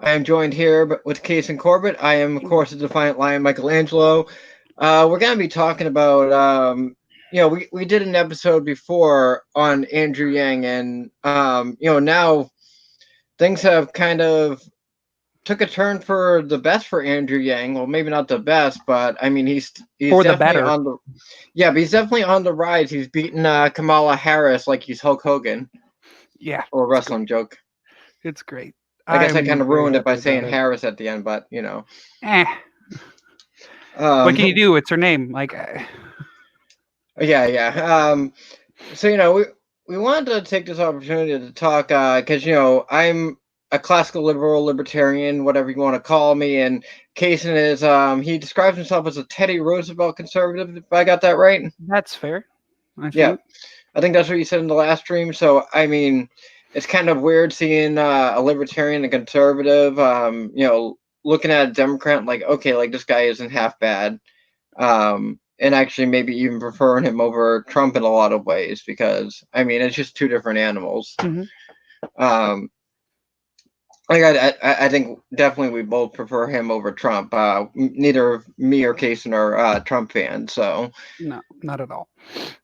I am joined here with Case and Corbett. I am, of course, the Defiant Lion, Michelangelo. We're going to be talking about, we did an episode before on Andrew Yang, and, now things have kind of took a turn for the best for Andrew Yang. Well, maybe not the best, but I mean, he's For the definitely better. but he's definitely on the rise. He's beaten Kamala Harris like he's Hulk Hogan, Yeah, or a it's wrestling great. joke. It's great. I guess I kind I'm of very ruined it by happy about saying it. Harris at the end, but Eh, what can you Um, do? It's her name. Like, yeah. So we wanted to take this opportunity to talk because I'm a classical liberal, libertarian, whatever you want to call me, and Kaysen is he describes himself as a Teddy Roosevelt conservative. If I got that right, that's fair, I yeah, think. I think that's what you said in the last stream. So I mean, it's kind of weird seeing a libertarian and conservative, looking at a Democrat like, okay, like this guy isn't half bad. And actually maybe even preferring him over Trump in a lot of ways because I mean it's just two different animals. Mm-hmm. Um, I think definitely we both prefer him over Trump. Neither me or Kaysen are Trump fans, so No, not at all.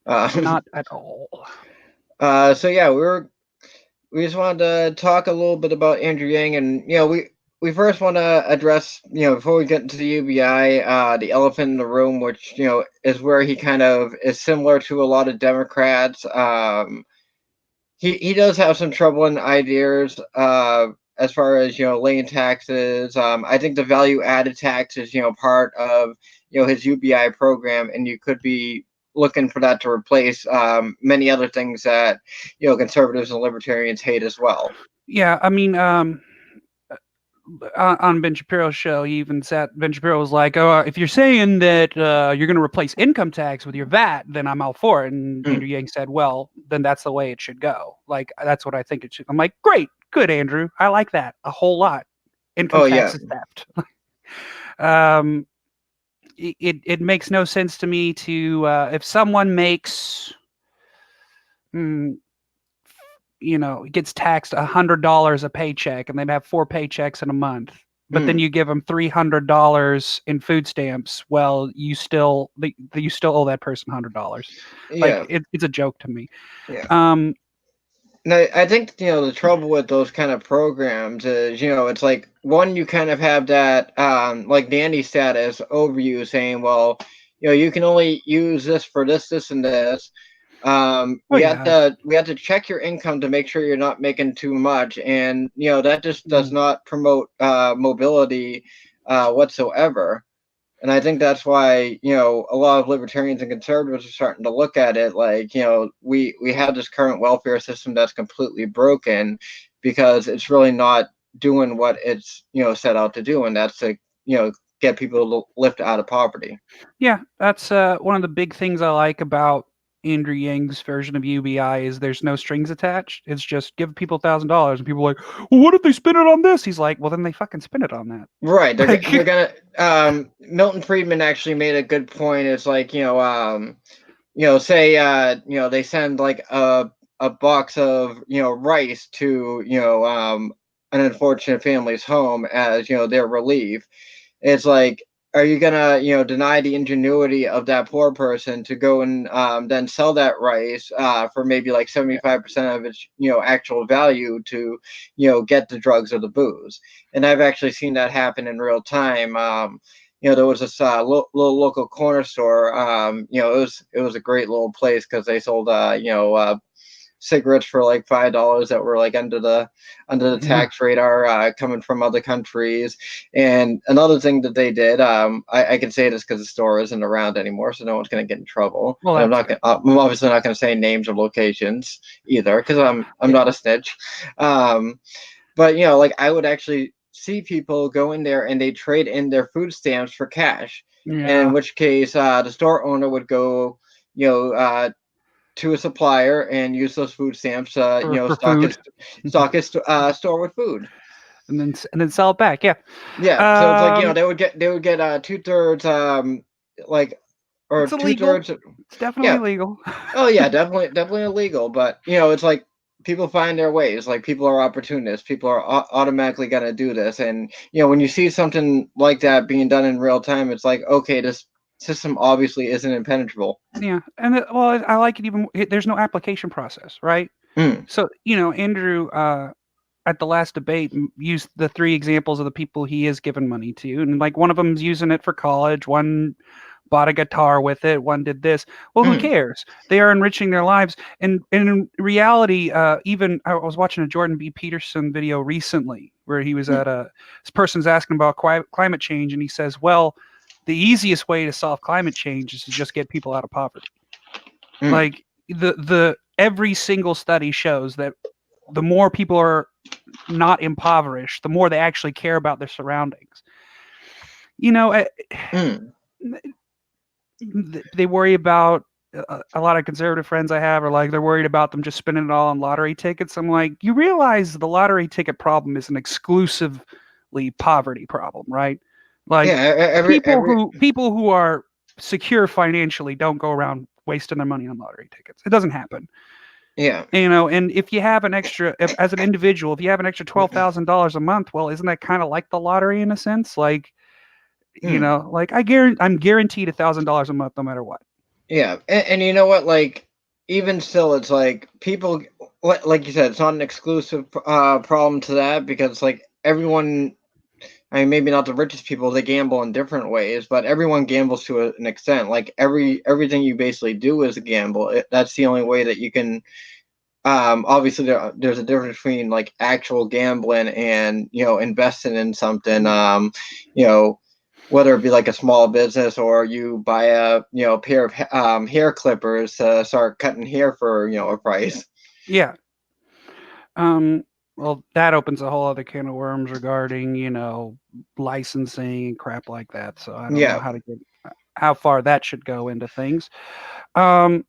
uh, Not at all. so yeah, we just wanted to talk a little bit about Andrew Yang, and we first want to address, before we get into the UBI, the elephant in the room, which is where he kind of is similar to a lot of Democrats. He does have some troubling ideas as far as laying taxes. I think the value added tax is part of his UBI program, and you could be looking for that to replace many other things that conservatives and libertarians hate as well. Yeah, I mean, on Ben Shapiro's show, he even said Ben Shapiro was like, "Oh, if you're saying that you're going to replace income tax with your VAT, then I'm all for it." And Mm. Andrew Yang said, "Well, then that's the way it should go. Like that's what I think it should." I'm like, "Great, good, Andrew. I like that a whole lot. Income Oh tax yeah. is theft." um, it makes no sense to me to if someone makes mm, gets taxed $100 a paycheck and they'd have 4 paychecks in a month, but then Mm. you give them $300 in food stamps. Well, you still owe that person $100. Like Yeah. it's a joke to me. Yeah. Um, No, I think the trouble with those kind of programs is it's like one, you kind of have that like nanny status over you saying, well, you can only use this for this and this. oh We have yeah, to check your income to make sure you're not making too much, and that just does not promote mobility whatsoever. And I think that's why, a lot of libertarians and conservatives are starting to look at it like, we have this current welfare system that's completely broken because it's really not doing what it's, set out to do. And that's to, get people to lift out of poverty. yeah. That's one of the big things I like about Andrew Yang's version of UBI is there's no strings attached. It's just give people $1,000, and people are like, well, what if they spend it on this? He's like, well, then they fucking spend it on that. Right. They're Like, gonna, Milton Friedman actually made a good point. It's like, say, they send like a box of, rice to, an unfortunate family's home as, their relief. It's like, are you gonna, deny the ingenuity of that poor person to go and then sell that rice for maybe like yeah. 75% of its, actual value to, get the drugs or the booze? And I've actually seen that happen in real time. There was this little local corner store. It was a great little place because they sold, cigarettes for like $5 that were like under the Yeah. tax radar, coming from other countries. And another thing that they did, I can say this because the store isn't around anymore, so no one's going to get in trouble. Well, And that's good. I'm obviously not going to say names or locations either because I'm Yeah. not a snitch. But like I would actually see people go in there and they trade in their food stamps for cash. And in Yeah. which case, the store owner would go, you know, to a supplier and use those food stamps, For stock food, his store with food. and then sell it back. Yeah. Yeah, so it's like Um, they would get 2/3, like, or it's two illegal. thirds. It's definitely Yeah. illegal. Oh yeah, definitely illegal. But it's like people find their ways. Like people are opportunists. People are automatically gonna do this, and when you see something like that being done in real time, it's like, okay, this system obviously isn't impenetrable. Yeah, and well, I like it even. There's no application process, right? Mm, So Andrew, at the last debate, used the three examples of the people he has given money to, and like one of them's using it for college, one bought a guitar with it, one did this. Well, who mm, cares? They are enriching their lives, and in reality, even I was watching a Jordan B. Peterson video recently where he was mm, at a this person's asking about climate change, and he says, well, the easiest way to solve climate change is to just get people out of poverty. mm, Like the every single study shows that the more people are not impoverished, the more they actually care about their surroundings. You know, mm. they worry about a lot of conservative friends I have are like they're worried about them just spending it all on lottery tickets. I'm like, you realize the lottery ticket problem is an exclusively poverty problem, right? Like Yeah, every people who are secure financially don't go around wasting their money on lottery tickets. It doesn't happen. yeah. And if you have an extra, if, as an individual, if you have an extra $12,000 a month, well, isn't that kind of like the lottery in a sense? Like, Mm. like I'm guaranteed $1,000 a month no matter what. Yeah, and you know what? Like, even still, it's like people, like you said, it's not an exclusive problem to that because like everyone. I mean, maybe not the richest people; they gamble in different ways, but everyone gambles to an extent. Like everything you basically do is a gamble. That's the only way that you can. Obviously, there's a difference between like actual gambling and investing in something. You know, whether it be like a small business or you buy a pair of hair clippers to start cutting hair for a price. Yeah. Um, well, that opens a whole other can of worms regarding, licensing and crap like that. So I don't know Yeah, how far that should go into things. Um,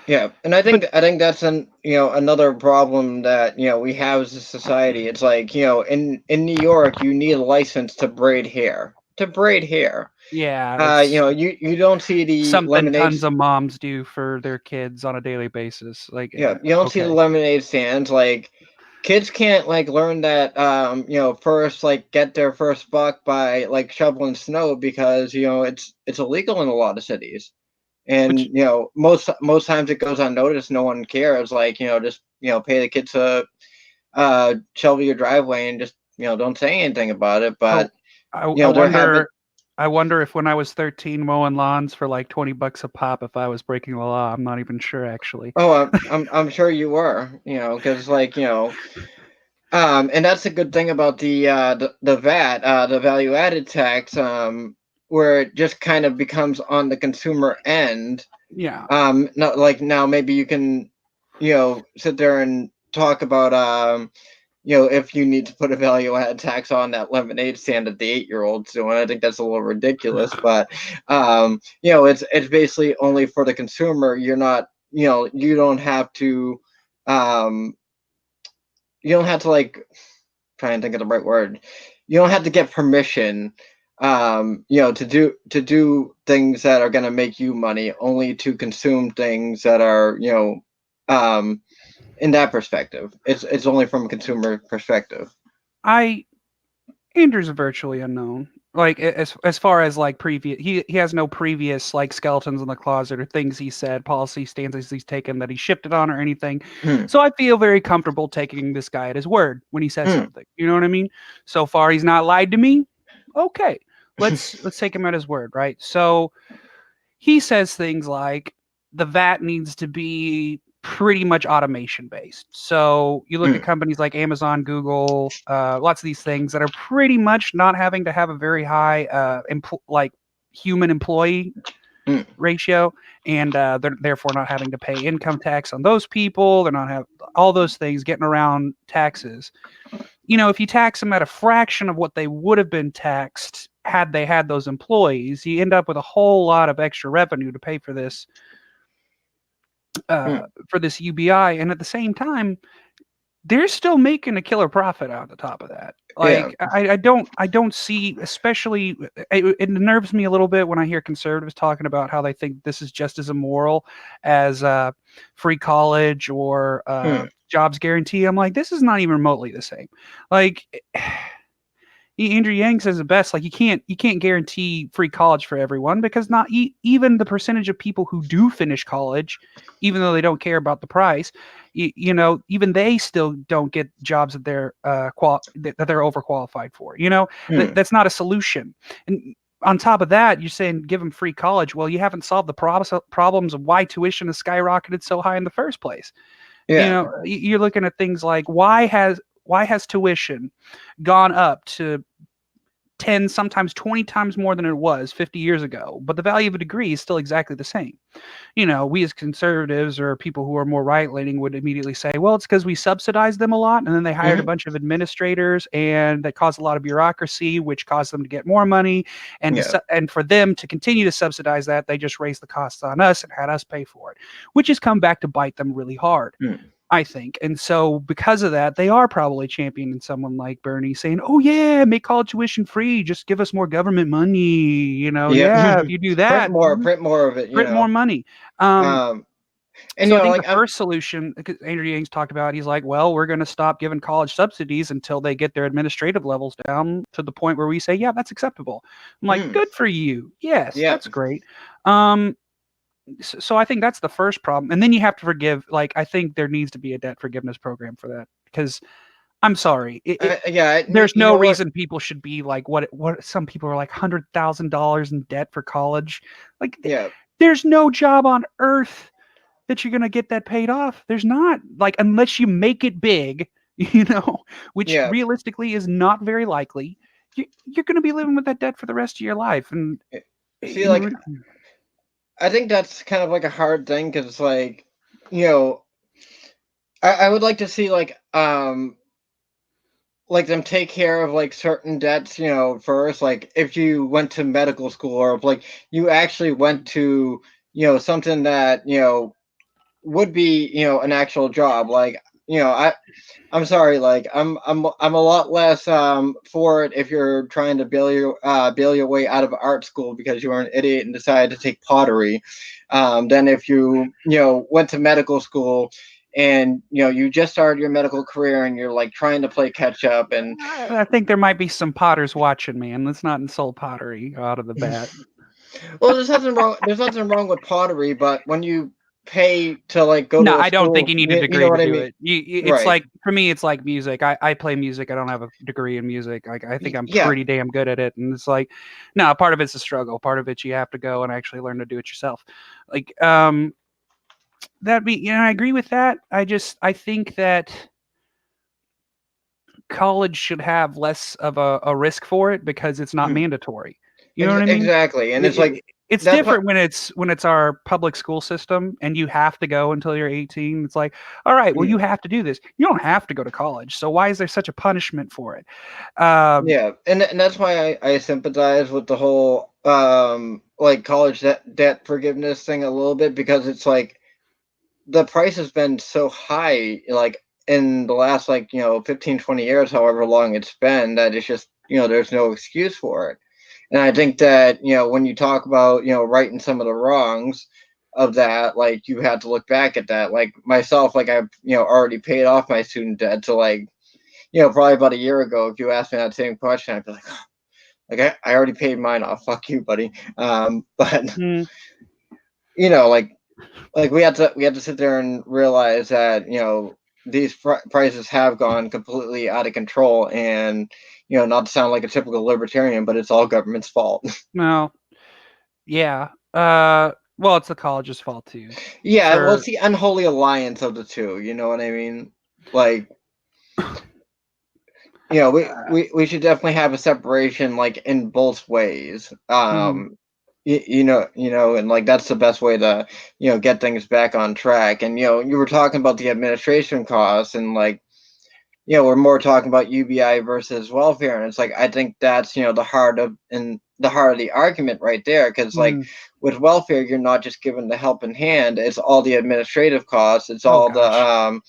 yeah, and I but think that's another problem that we have as a society. It's like in New York you need a license to braid hair. To braid hair. yeah, it's You don't see the something lemonade. tons of moms do for their kids on a daily basis. Like, Yeah, you don't see the okay. lemonade stands. Like kids can't like learn that first like get their first buck by like shoveling snow because it's illegal in a lot of cities. And Which most times it goes unnoticed. No one cares. Like just pay the kids to shovel your driveway and just don't say anything about it. oh, But I there have been. wonder if when I was 13 mowing lawns for like 20 bucks a pop, if I was breaking the law. I'm not even sure actually. Oh, I'm sure you were. Because like and that's a good thing about the VAT, the value added tax, where it just kind of becomes on the consumer end. Yeah. Not like now maybe you can, sit there and talk about if you need to put a value added tax on that lemonade stand that the 8-year-old's doing. I think that's a little ridiculous, but it's basically only for the consumer. You're not, you don't have to, um, like try and think of the right word. You don't have to get permission, to do things that are going to make you money, only to consume things that are, um, in that perspective. It's only from a consumer perspective. I Andrew's virtually unknown. Like as far as like previous, he has no previous like skeletons in the closet or things he said, policy stances he's taken that he shifted on or anything. Hmm, So I feel very comfortable taking this guy at his word when he says hmm, something. You know what I mean? So far he's not lied to me. Okay, let's take him at his word, right? So he says things like the VAT needs to be pretty much automation based. So you look at hmm, companies like Amazon, Google, lots of these things that are pretty much not having to have a very high like human employee hmm, ratio, and they're therefore not having to pay income tax on those people. They're not have all those things getting around taxes. If you tax them at a fraction of what they would have been taxed had they had those employees, you end up with a whole lot of extra revenue to pay hmm, for this UBI. And at the same time, they're still making a killer profit out the top of that. Yeah. Like I don't see, especially it nerves me a little bit when I hear conservatives talking about how they think this is just as immoral as free college or Hmm. jobs guarantee. I'm like, this is not even remotely the same. Like Andrew Yang says it best. Like you can't guarantee free college for everyone because not even the percentage of people who do finish college, even though they don't care about the price, even they still don't get jobs that they're overqualified for. Hmm. That's not a solution. And on top of that, you're saying give them free college. Well, you haven't solved the problems of why tuition has skyrocketed so high in the first place. Yeah. You're looking at things like why has tuition gone up to 10, sometimes 20 times more than it was 50 years ago, but the value of a degree is still exactly the same. We as conservatives or people who are more right leaning would immediately say, well, it's because we subsidized them a lot and then they hired a Hmm. bunch of administrators and that caused a lot of bureaucracy, which caused them to get more money. And, Yeah. and for them to continue to subsidize that, they just raised the costs on us and had us pay for it, which has come back to bite them really hard. Hmm. I think. And so because of that, they are probably championing someone like Bernie saying, oh, yeah, make college tuition free. Just give us more government money. Yeah. Yeah, if you do that, Print more of it, print more money. Um, Um, and so I think the like I'm, first solution, because Andrew Yang's talked about, he's like, well, we're going to stop giving college subsidies until they get their administrative levels down to the point where we say, yeah, that's acceptable. I'm like, hmm. good for you. Yes, Yeah. that's great. Um, so I think that's the first problem. And then you have to forgive. Like, I think there needs to be a debt forgiveness program for that because I'm sorry, Yeah. there's You no know what? reason people should be like what some people are like $100,000 in debt for college. Like, Yeah. there's no job on earth that you're gonna get that paid off. There's not, like, unless you make it big, which Yeah. realistically is not very likely. You're gonna be living with that debt for the rest of your life, and See, in like I think that's kind of like a hard thing because, like, you know, I would like to see like them take care of like certain debts, first. Like if you went to medical school or if like you actually went to, something that, would be, an actual job. Like, I'm sorry, like I'm a lot less for it if you're trying to bail your way out of art school because you were an idiot and decided to take pottery, than if you went to medical school and you just started your medical career and you're like trying to play catch up and I think there might be some potters watching me, and let's not insult pottery out of the bat. well, there's nothing wrong with pottery, but when you pay to like go No, to a I don't think school, you need a you know degree to what I do mean, it. It's right? like, for me, it's like music. I play music. I don't have a degree in music. Like, I think I'm Yeah. pretty damn good at it. And it's like, no, part of it's a struggle. Part of it you have to go and actually learn to do it yourself. Like, I agree with that. I think that college should have less of a risk for it because it's not Mhm. mandatory. You know what I mean? Exactly, and it's like It's that's what. different when it's our public school system and you have to go until you're 18. It's like, all right, well, you have to do this. You don't have to go to college. So why is there such a punishment for it? Um, Yeah, and that's why I sympathize with the whole like college debt forgiveness thing a little bit because it's like the price has been so high like in the last like 15, 20 years, however long it's been, that it's just there's no excuse for it. And I think that when you talk about righting some of the wrongs of that, like you have to look back at that. Like myself, like I've already paid off my student debt to like probably about a year ago. If you asked me that same question, I'd be like, I already paid mine off. Fuck you, buddy. But mm, like we had to sit there and realize that these prices have gone completely out of control, and not to sound like a typical libertarian, but it's all government's fault. well, yeah. Well, it's the college's fault too. Yeah, well, it's For the unholy alliance of the two. You know what I mean? Like, we should definitely have a separation, like in both ways. mm, And like that's the best way to get things back on track. And you were talking about the administration costs, and like we're more talking about UBI versus welfare, and it's like I think that's the heart of the argument right there, because like mm. with welfare, you're not just given the helping hand; it's all the administrative costs, it's Oh all the gosh.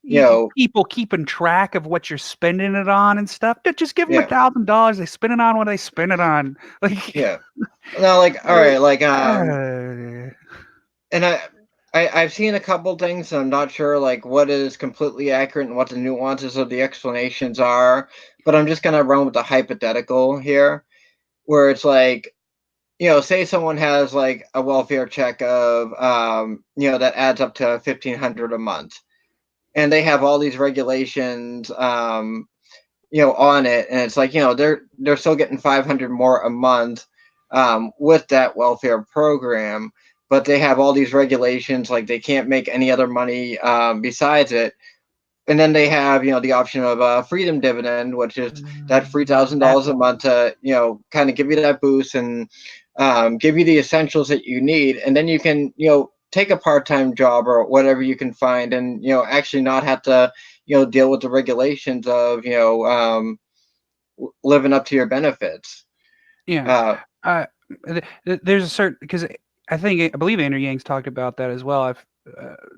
you know, people keeping track of what you're spending it on and stuff. Just give them yeah, $1,000. They spend it on what they spend it on. Like, yeah. Now, like, all right, like, uh, and I've seen a couple things. And I'm not sure like what is completely accurate and what the nuances of the explanations are. But I'm just gonna run with the hypothetical here, where it's like, say someone has like a welfare check of, that adds up to 1,500 a month, and they have all these regulations, on it, and it's like, they're still getting 500 more a month, with that welfare program, but they have all these regulations, like they can't make any other money, besides it. And then they have, the option of a freedom dividend, which is that that $3,000 a one. month to, kind of give you that boost and, give you the essentials that you need. And then you can, take a part-time job or whatever you can find, and, actually not have to, deal with the regulations of, living up to your benefits. Yeah. Uh, Uh, there's a certain, because I believe Andrew Yang's talked about that as well. I've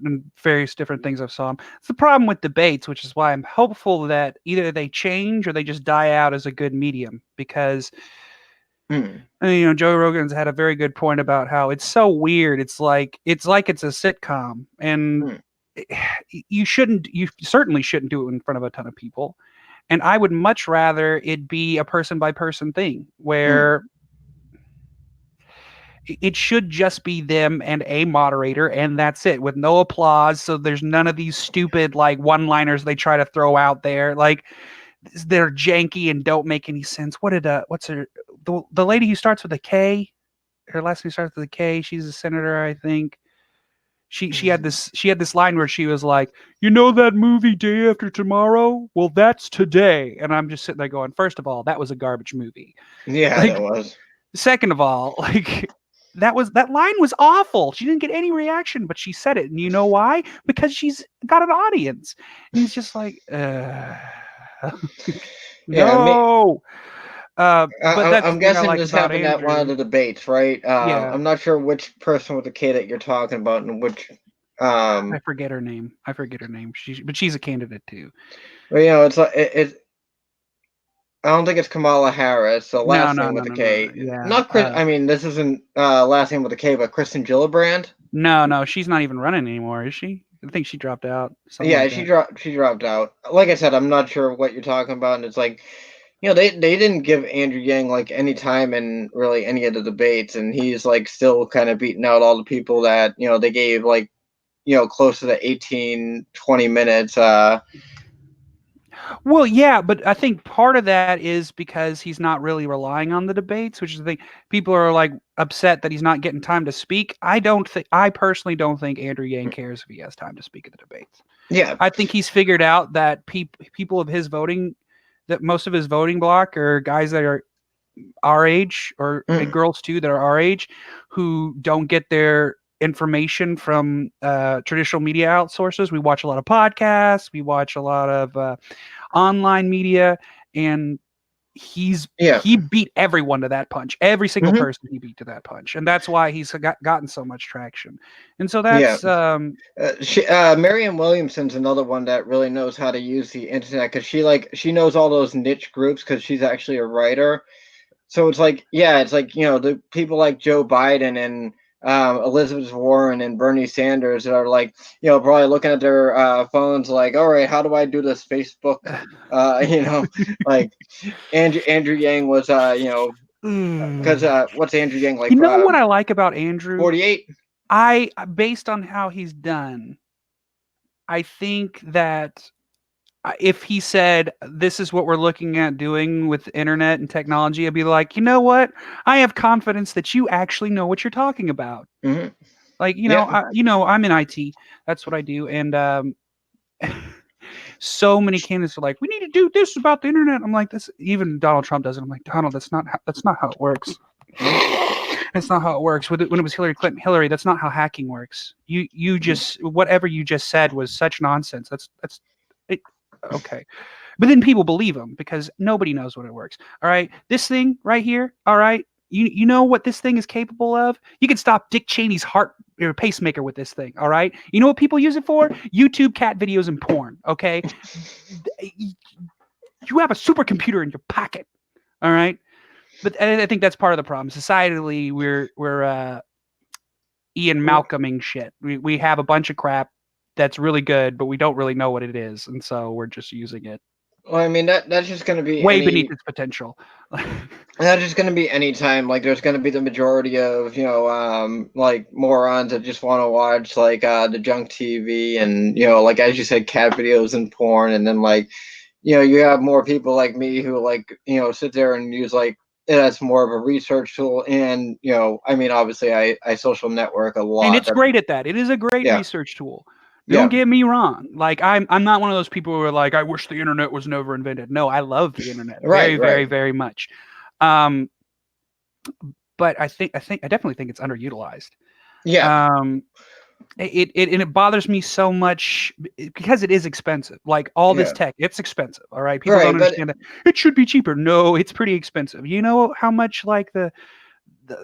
in various different things I've saw him. It's the problem with debates, which is why I'm hopeful that either they change or they just die out as a good medium. Because mm, Joe Rogan's had a very good point about how it's so weird. It's like it's a sitcom, and mm, you certainly shouldn't do it in front of a ton of people. And I would much rather it be a person by person thing mm, where it should just be them and a moderator, and that's it, with no applause. So there's none of these stupid like one-liners they try to throw out there, like they're janky and don't make any sense. What's her the lady who starts with a K? Her last name starts with a K. She's a senator, I think. mm. She had this line where she was like, that movie Day After Tomorrow? Well, that's today. And I'm just sitting there going, first of all, that was a garbage movie. Yeah, that Like, was. second of all, like that line was awful. She didn't get any reaction, but she said it. And you know why? Because she's got an audience. And it's just like, Yeah, no. But that's the I'm thing I guessing like this about happened at one of Andrew. the debates, right? Yeah. I'm not sure which person with the K that you're talking about, and which, I um, forget her name. But she's a candidate too. but it's like I don't think it's Kamala Harris. The No, last no, name no, with the no, no. K, Yeah. not Chris. I mean, this isn't last name with a K, but Kristen Gillibrand. No, no, she's not even running anymore, is she? I think she dropped out. Something Yeah, like that. she dropped out. Like I said, I'm not sure what you're talking about, and it's like, they didn't give Andrew Yang like any time in really any of the debates, and he's like still kind of beating out all the people that they gave like close to the 18-20 minutes. Well, yeah, but I think part of that is because he's not really relying on the debates, which is the thing. People are like upset that he's not getting time to speak. I personally don't think Andrew Yang cares if he has time to speak at the debates. Yeah. I think he's figured out that people of his voting, that most of his voting block are guys that are our age, or and Mm, girls too that are our age, who don't get their information from traditional media outsources. We watch a lot of podcasts, we watch a lot of online media, and yeah. he beat everyone to that punch. Every single Hmm. person he beat to that punch, and that's why he's gotten so much traction. And so Yeah. that's Marianne Williamson's another one that really knows how to use the internet, because she knows all those niche groups because she's actually a writer. So it's like, yeah, it's like, the people like Joe Biden and, Elizabeth Warren and Bernie Sanders that are like, probably looking at their phones like, all right, how do I do this Facebook? Like Andrew Yang was, because you what's Andrew Yang like? know what I like about Andrew? 48. I based on how he's done, I think that if he said this is what we're looking at doing with internet and technology, I'd be like, you know what? I have confidence that you actually know what you're talking about. Hmm. Like, Yeah. I'm in IT. That's what I do, and so many candidates are like, we need to do this about the internet. I'm like, this. Even Donald Trump does it. I'm like, Donald, that's not how it works. Hmm. That's not how it works. When it was Hillary Clinton, Hillary, that's not how hacking works. You just whatever you just said was such nonsense. That's it. Okay. But then people believe him because nobody knows what it works. All right. This thing right here, all right. You know what this thing is capable of? You can stop Dick Cheney's heart or pacemaker with this thing. All right. You know what people use it for? YouTube cat videos and porn. Okay. You have a supercomputer in your pocket. All right. But I think that's part of the problem. Societally, we're Ian Malcolming shit. We have a bunch of crap that's really good, but we don't really know what it is, and so we're just using it Well, I mean that's just going to be way beneath any its potential. that's just going to be any time like there's going to be the majority of like morons that just want to watch like the junk TV and like as you said cat videos and porn, and then like you have more people like me who like sit there and use like it as more of a research tool, and I mean obviously I social network a And lot. it's great at that. It is a great Yeah, research tool. Don't yeah, get me wrong. Like I'm not one of those people who are like, I wish the internet was never invented. No, I love the internet very, right, very, right, very much. Um, but I definitely think it's underutilized. yeah, Um, and it bothers me so much because it is expensive. Like all this yeah, tech, it's expensive. All right, people don't right, but understand that it should be cheaper. No, it's pretty expensive. You know how much like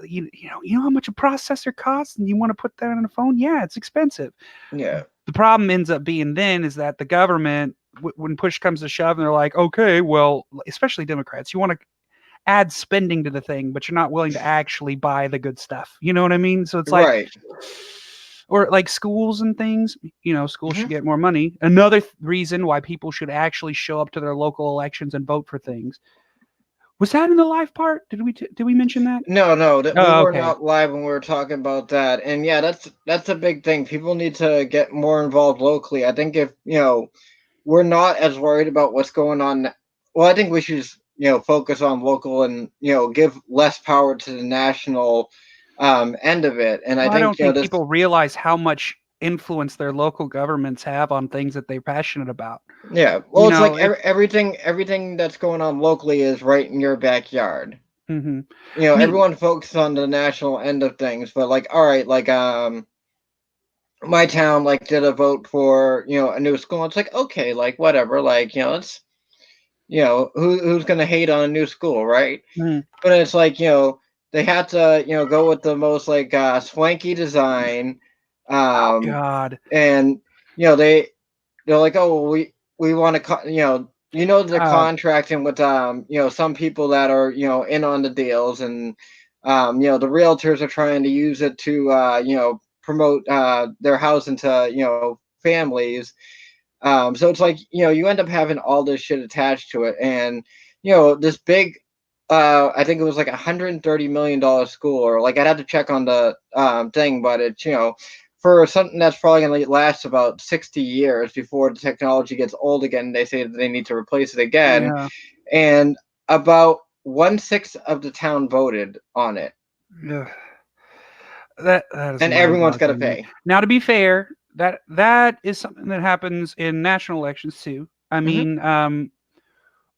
you know how much a processor costs, and you want to put that on a phone? Yeah, it's expensive. yeah, The problem ends up being then is that the government, when push comes to shove, and they're like, okay, well, especially Democrats, you want to add spending to the thing, but you're not willing to actually buy the good stuff. You know what I mean? So it's like, right. or like schools and things, schools Hmm. should get more money. Another reason why people should actually show up to their local elections and vote for things. Was that in the live part? Did we mention that? No, no, that we Oh, were okay. not live when we were talking about that. And yeah, that's a big thing. People need to get more involved locally. I think if, we're not as worried about what's going on. Well, I think we should just, focus on local and, give less power to the national end of it. And I Well, I think, don't think this, people realize how much influence their local governments have on things that they're passionate about. yeah, You well, it's like know, it. everything that's going on locally is right in your backyard. Mhm. I mean, Everyone focuses on the national end of things, but like, all right, like, my town like did a vote for a new school. It's like okay, like whatever, like it's who's gonna hate on a new school, right? mm, But it's like they had to go with the most like swanky design, oh um, God, and they're like oh well, we want to they're uh, contracting with some people that are in on the deals, and the realtors are trying to use it to promote their housing to families. So it's like you end up having all this shit attached to it, and this big, I think it was like $130 million school, or like I'd have to check on the thing, but it's for something that's probably going to last about 60 years before the technology gets old again. They say that they need to replace it again, yeah, and about 1/6 of the town voted on it, ugh, that is and everyone's got to mind-boggling to me. pay. Now, to be fair, that is something that happens in national elections too. I Hmm. mean,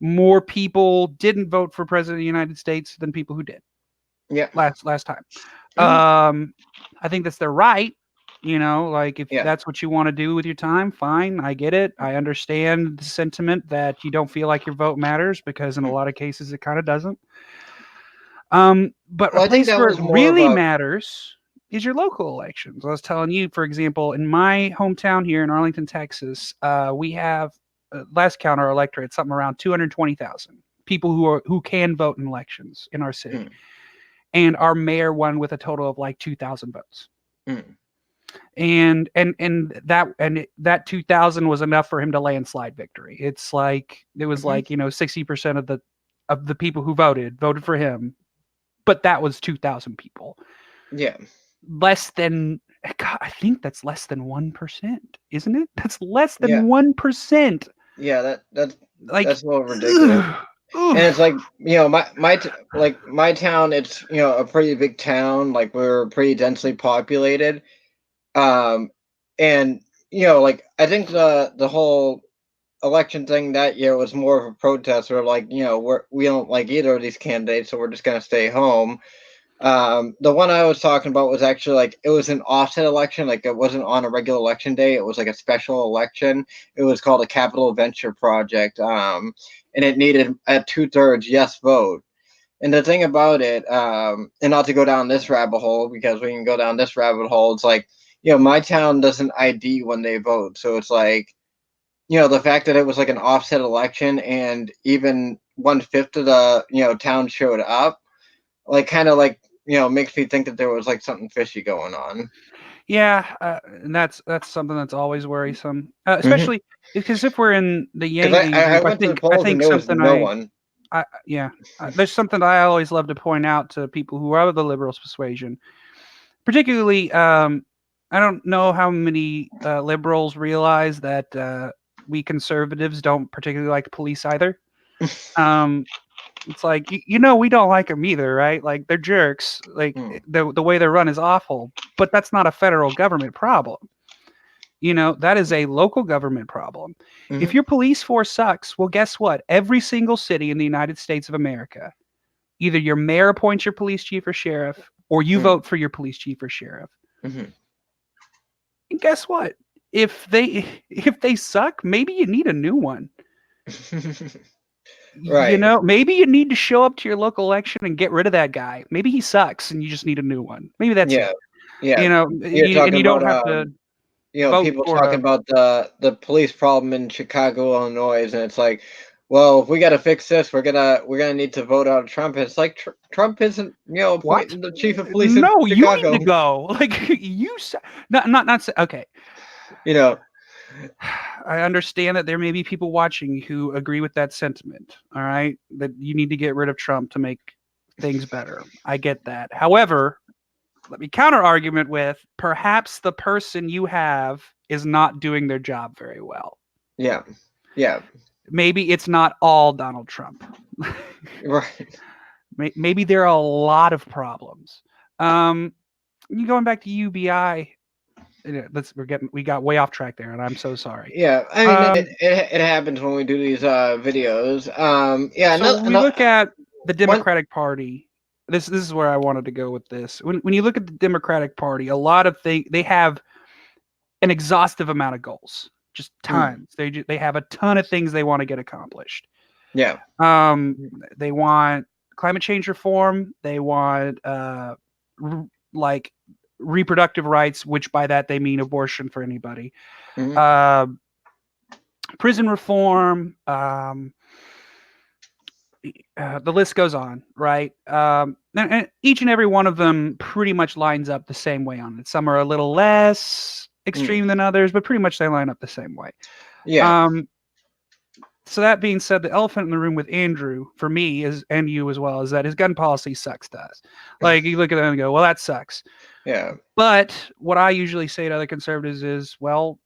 more people didn't vote for president of the United States than people who did Yeah. last time. Hmm. I think that's their right. Like if Yeah. that's what you want to do with your time, fine. I get it. I understand the sentiment that you don't feel like your vote matters because in a lot of cases it kind of doesn't. But a Well, I think place that where was it more of really a. matters is your local elections. I was telling you, for example, in my hometown here in Arlington, Texas, we have last count our electorate something around 220,000 people who can vote in elections in our city, Mm, and our mayor won with a total of like 2,000 votes. mm, And that 2,000 was enough for him to landslide victory. It's like it was mhm. like 60% of the people who voted for him, but that was 2,000 people. Yeah, Less than God, I think that's less than 1%, isn't it? That's less yeah, than 1%. yeah. That's Like, a little ridiculous. ugh, And it's oof. like like my town. It's a pretty big town. Like we're pretty densely populated. Um, and like I think the whole election thing that year was more of a protest. Or like we don't like either of these candidates, so we're just gonna stay home. The one I was talking about was actually like it was an offset election, like it wasn't on a regular election day. It was like a special election. It was called a Capital Venture Project, and it needed a 2/3 yes vote. And the thing about it, and not to go down this rabbit hole because we can go down this rabbit hole. It's like, my town doesn't ID when they vote, so it's like, the fact that it was like an offset election and even 1/5 of the town showed up, like kind of like makes me think that there was like something fishy going on. Yeah, and that's something that's always worrisome, Because especially because if we're in the Yang I, Gang I I group, went to the I polls and think there was something no one. yeah, there's something that I always love to point out to people who are of the liberals persuasion, particularly. I don't know how many liberals realize that we conservatives don't particularly like the police either. Um, it's like we don't like them either, right? Like they're jerks. Like Hmm. the way they're run is awful, but that's not a federal government problem. That is a local government problem. Mm-hmm. If your police force sucks, well, guess what? Every single city in the United States of America, either your mayor appoints your police chief or sheriff, or you vote for your police chief or sheriff. Mm-hmm. And guess what? If they suck, maybe you need a new one. Right. Maybe you need to show up to your local election and get rid of that guy. Maybe he sucks and you just need a new one. Maybe that's Yeah. it. Yeah. You're And talking you don't about have to vote people for talking a about the police problem in Chicago, Illinois, and it's like, well, if we got to fix this, we're gonna need to vote out Trump. It's like Trump isn't what? appointing the chief of police in No, you need to Chicago. go. Like not okay. You know, I understand that there may be people watching who agree with that sentiment. All right, that you need to get rid of Trump to make things better. I get that. However, let me counter argument with perhaps the person you have is not doing their job very well. yeah, yeah, Maybe it's not all Donald Trump. right, Maybe there are a lot of problems. You going back to UBI? We got way off track there, and I'm so sorry. yeah. I mean, it happens when we do these videos. Yeah, So when we look at the one, Democratic Party, this is where I wanted to go with this. When you look at the Democratic Party, a lot of things they have an exhaustive amount of goals, just tons. They have a ton of things they want to get accomplished. yeah, They want climate change reform. They want like reproductive rights, which by that they mean abortion for anybody. mm-hmm. Prison reform. The list goes on, right? And each and every one of them pretty much lines up the same way on it. Some are a little less extreme than others, but pretty much they line up the same way. Yeah. So that being said, the elephant in the room with Andrew, for me, and you as well, is that his gun policy sucks to us. Like you look at them and go, well, that sucks. Yeah. But what I usually say to other conservatives is, well,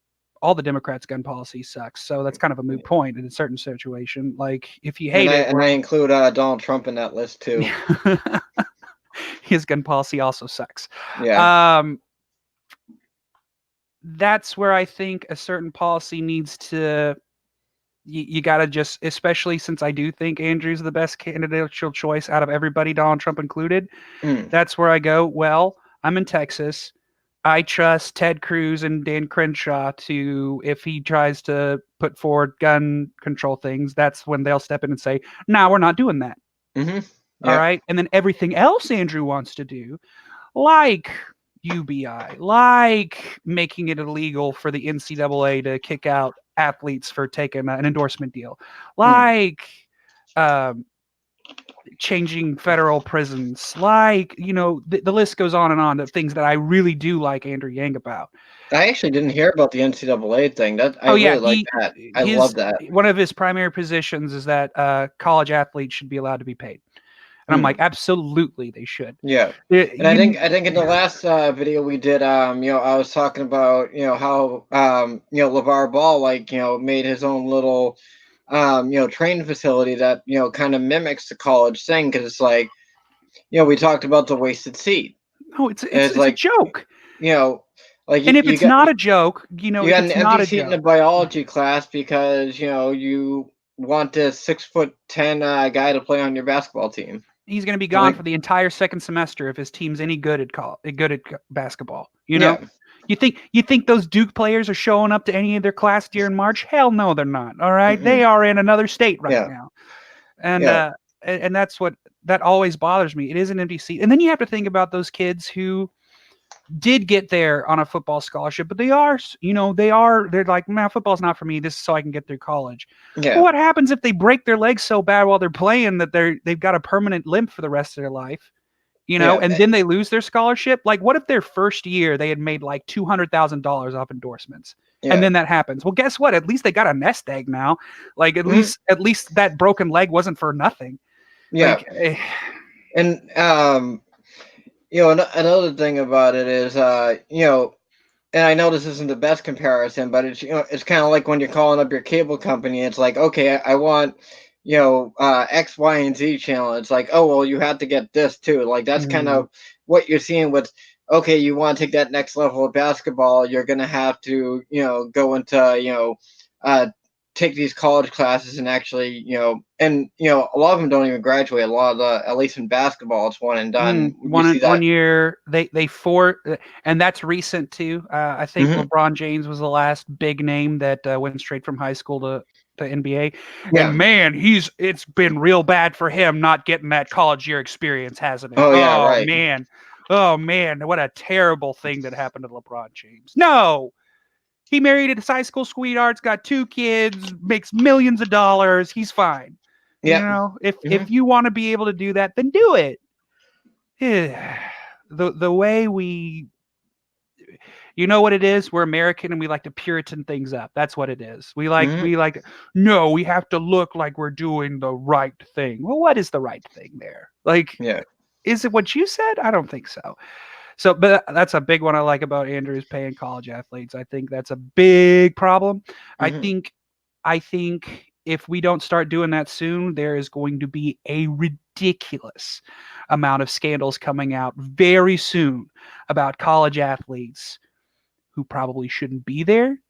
all the Democrats' gun policy sucks. So that's kind of a moot point in a certain situation. Like if you hate and I include Donald Trump in that list too. His gun policy also sucks. Yeah. That's where I think a certain policy needs to. You got to just, especially since I do think Andrew's the best candidatal choice out of everybody, Donald Trump included. That's where I go, well, I'm in Texas. I trust Ted Cruz and Dan Crenshaw to, if he tries to put forward gun control things, that's when they'll step in and say, no, we're not doing that. Mm-hmm. All right. And then everything else Andrew wants to do, like UBI, like making it illegal for the NCAA to kick out athletes for taking an endorsement deal, like changing federal prisons, like the list goes on and on of things that I really do like Andrew Yang about. I actually didn't hear about the NCAA thing. I really like that. I love that. One of his primary positions is that college athletes should be allowed to be paid. And I'm like, absolutely, they should. Yeah, and I think in the last video we did, I was talking about how LeVar Ball made his own little training facility that kind of mimics the college thing, because it's like we talked about the wasted seat. No, it's like a joke. Like and if it's not a joke, you got an empty seat in a biology class because you want this 6'10" guy to play on your basketball team. He's going to be gone for the entire second semester if his team's any good at basketball. You think those Duke players are showing up to any of their class during March? Hell no, they're not. All right, they are in another state right now. And and that's what that always bothers me. It is an empty seat, and then you have to think about those kids who did get there on a football scholarship, but they're like, man, football's not for me. This is so I can get through college. Well, Yeah. what happens if they break their legs so bad while they're playing that they've got a permanent limp for the rest of their life? Yeah. And then they lose their scholarship. Like, what if their first year they had made like $200,000 off endorsements, and Yeah. then that happens? Well, guess what? At least they got a nest egg now. Like, Mhm. at least that broken leg wasn't for nothing. Yeah. Like, And another thing about it is, and I know this isn't the best comparison, but it's kind of like when you're calling up your cable company. It's like, okay, I want, X, Y, and Z channel. It's like, oh well, you have to get this too. Like that's kind mm, of what you're seeing with. Okay, you want to take that next level of basketball, you're gonna have to, go into, uh, take these college classes and actually, and a lot of them don't even graduate. A lot of the, at least in basketball, it's one and done. You see one that. year they four, and that's recent too. I think Hmm. LeBron James was the last big name that went straight from high school to NBA. And Yeah. man, it's been real bad for him not getting that college year experience, hasn't it? Oh yeah. Right. Oh man, what a terrible thing that happened to LeBron James. No, he married his high school sweetheart's got two kids, makes millions of dollars. He's fine. Yep. Hmm. If you want to be able to do that, then do it. The way we, you know what it is, we're American and we like to Puritan things up. That's what it is. Hmm. No, we have to look like we're doing the right thing. Well, what is the right thing there? Like, Yeah. is it what you said? I don't think so. So, but that's a big one I like about Andrews paying college athletes. I think that's a big problem. I Hmm. think I think if we don't start doing that soon, there is going to be a ridiculous amount of scandals coming out very soon about college athletes who probably shouldn't be there,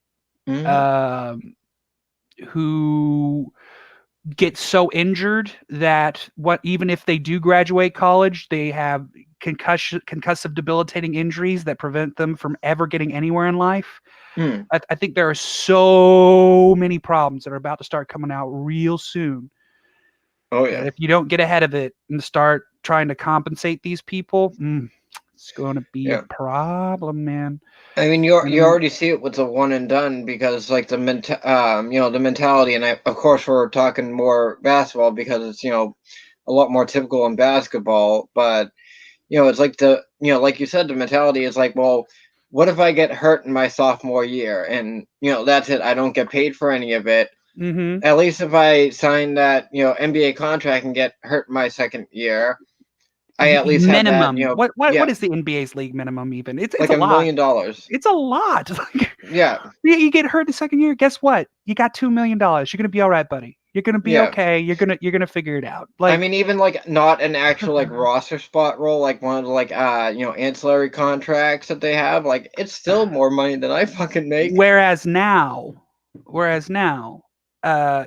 Hmm. um, who get so injured that what even if they do graduate college, they have concussive debilitating injuries that prevent them from ever getting anywhere in life. Mm. I think there are so many problems that are about to start coming out real soon Oh that yeah. if you don't get ahead of it and start trying to compensate these people, it's going to be a Yeah. problem, man. I mean, I you mean, already see it with the one and done because like the mentality, and of course we're talking more basketball because it's, a lot more typical in basketball, but it's like like you said, the mentality is like, well, what if I get hurt in my sophomore year and that's it, I don't get paid for any of it. mm-hmm. At least if I sign that, NBA contract and get hurt in my second year, I at least have that, Minimum. What yeah, is the NBA's league minimum even? It's like a a lot. million dollars. It's a lot. Like, Yeah, you get hurt the second year, guess what? You got $2 million. You're gonna be all right, buddy. You're gonna be yeah. okay. You're gonna figure it out. I Like, mean, even like not an actual like roster spot role, like one of the like ancillary contracts that they have, like it's still more money than I fucking make. whereas now, whereas now,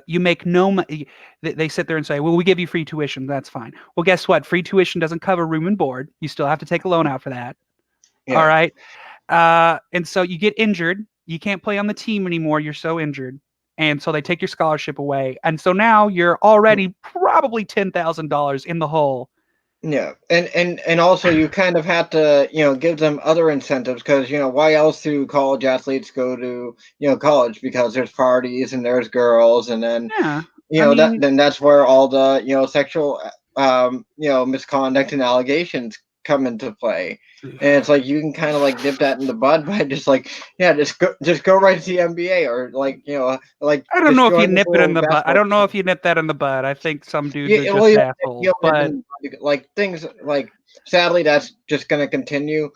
you make no money. They sit there and say, "Well, we give you free tuition. That's fine." Well, guess what? Free tuition doesn't cover room and board. You still have to take a loan out for that. All Yeah. right. And so you get injured. You can't play on the team anymore. You're so injured. And so they take your scholarship away. And so now you're already probably $10,000 in the hole. Yeah, and also you kind of have to, give them other incentives because, why else do college athletes go to, college? Because there's parties and there's girls, and then, Yeah. I mean, that's where all the, sexual, misconduct and allegations come into play. And it's like you can kind of like nip that in the bud by just like, yeah, just go right to the NBA or like, like I don't just know if you join the nip it in little the butt. I basketball don't know team. if you nip that in the bud. I think some dudes are Yeah, well, just assholes. But like things like sadly that's just gonna continue.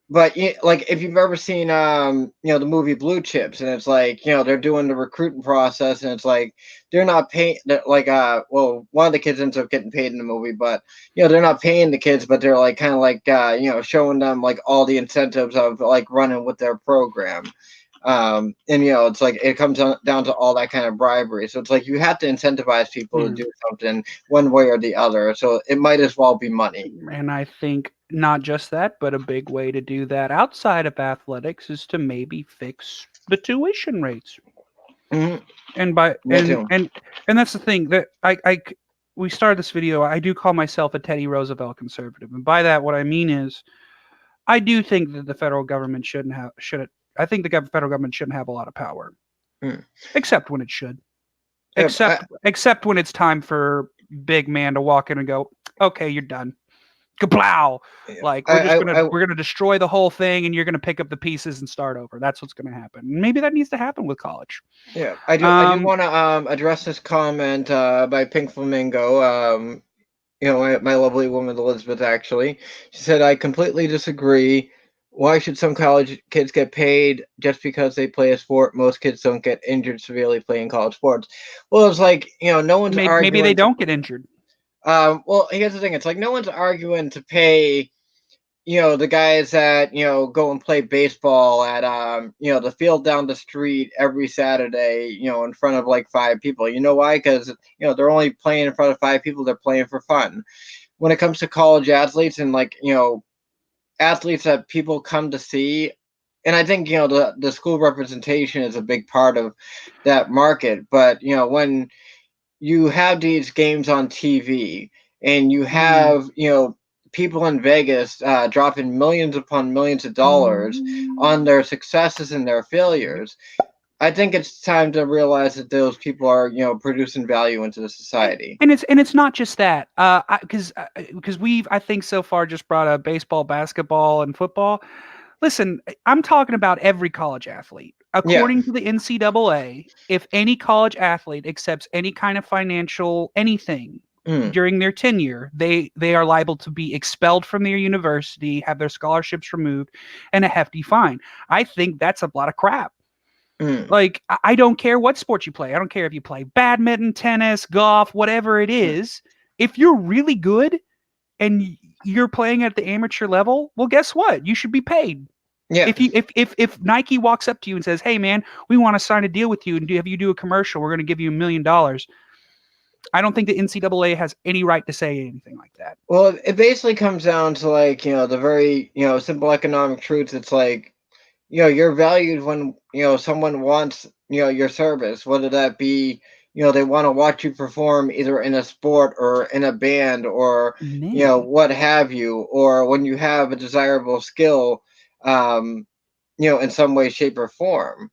But like if you've ever seen the movie Blue Chips, and it's like they're doing the recruiting process, and it's like they're not paying like well, one of the kids ends up getting paid in the movie, but they're not paying the kids, but they're like kind of like showing them like all the incentives of like running with their program. And it's like it comes down to all that kind of bribery. So it's like you have to incentivize people to yeah. do something one way or the other. So it might as well be money. And I think not just that, but a big way to do that outside of athletics is to maybe fix the tuition rates. Hmm. And by Me too. and that's the thing that I we started this video, I do call myself a Teddy Roosevelt conservative, and by that, what I mean is, I do think that the federal government shouldn't. I think the federal government shouldn't have a lot of power, Mm. except when it should. Yep, Except when it's time for big man to walk in and go, okay, you're done. Kablow! yeah, Like I we're gonna destroy the whole thing, and you're gonna pick up the pieces and start over. That's what's gonna happen. Maybe that needs to happen with college. yeah, I do Um, want to address this comment by Pink Flamingo. My lovely woman Elizabeth, actually, she said, I completely disagree. Why should some college kids get paid just because they play a sport? Most kids don't get injured severely playing college sports. Well, it's like, no one's maybe they arguing to. don't get injured. Well, here's the thing. It's like no one's arguing to pay, the guys that, go and play baseball at, the field down the street every Saturday, in front of like five people. You know why? Because, they're only playing in front of five people. They're playing for fun. When it comes to college athletes and like, athletes that people come to see, and I think, the school representation is a big part of that market. But, when you have these games on TV and you Mm. have, people in Vegas dropping millions upon millions of dollars on Mm. their successes and their failures, I think it's time to realize that those people are, producing value into the society. And it's not just that, because we've, I think, so far just brought up baseball, basketball, and football. Listen, I'm talking about every college athlete. Yeah. According to the NCAA, if any college athlete accepts any kind of financial anything Mm, during their tenure, they are liable to be expelled from their university, have their scholarships removed, and a hefty fine. I think that's a lot of crap. mm, Like, I don't care what sport you play. I don't care if you play badminton, tennis, golf, whatever it mm. is. If you're really good and you're playing at the amateur level, well, guess what? You should be paid. Yeah. If Nike walks up to you and says, "Hey, man, we want to sign a deal with you and have you do a commercial. We're going to give you $1 million." I don't think the NCAA has any right to say anything like that. Well, it basically comes down to like, the very, simple economic truths. It's like, you're valued when, someone wants, your service, whether that be, they want to watch you perform either in a sport or in a band or, Nay. what have you, or when you have a desirable skill, um, in some way, shape, or form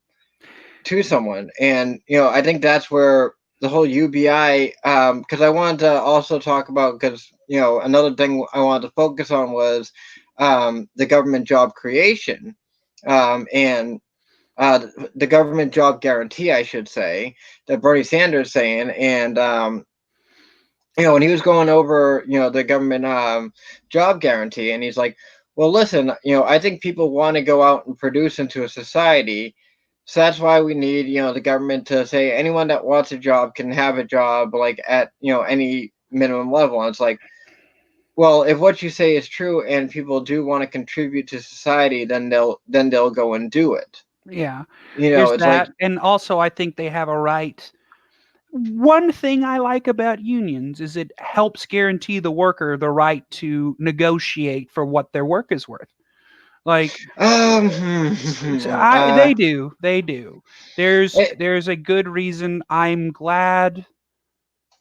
to someone. And, I think that's where the whole UBI, because I wanted to also talk about, because, another thing I wanted to focus on was the government job creation, and the government job guarantee, I should say, that Bernie Sanders saying. And, when he was going over, the government job guarantee, and he's like, well, listen, I think people want to go out and produce into a society. So that's why we need, the government to say anyone that wants a job can have a job, like at, any minimum level. And it's like, well, if what you say is true and people do want to contribute to society, then they'll go and do it. Yeah, there's It's like, that, and also I think they have a right. One thing I like about unions is it helps guarantee the worker the right to negotiate for what their work is worth. Like, uh, they do. it, There's a good reason. I'm glad.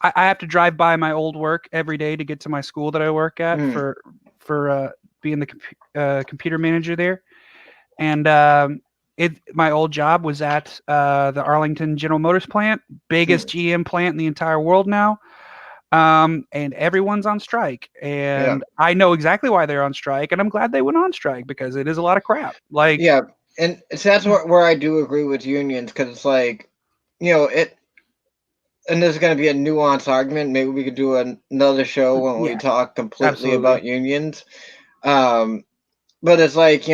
I have to drive by my old work every day to get to my school that I work at mm, for being the computer manager there, and my old job was at the Arlington General Motors plant, biggest mm, GM plant in the entire world now. And everyone's on strike, yeah, and I know exactly why they're on strike, and I'm glad they went on strike because it is a lot of crap. Like, yeah, and so that's where I do agree with unions, because it's like, it, and there's going to be a nuanced argument. Maybe we could do another show when we yeah, talk completely absolutely. about unions. Um, but it's like,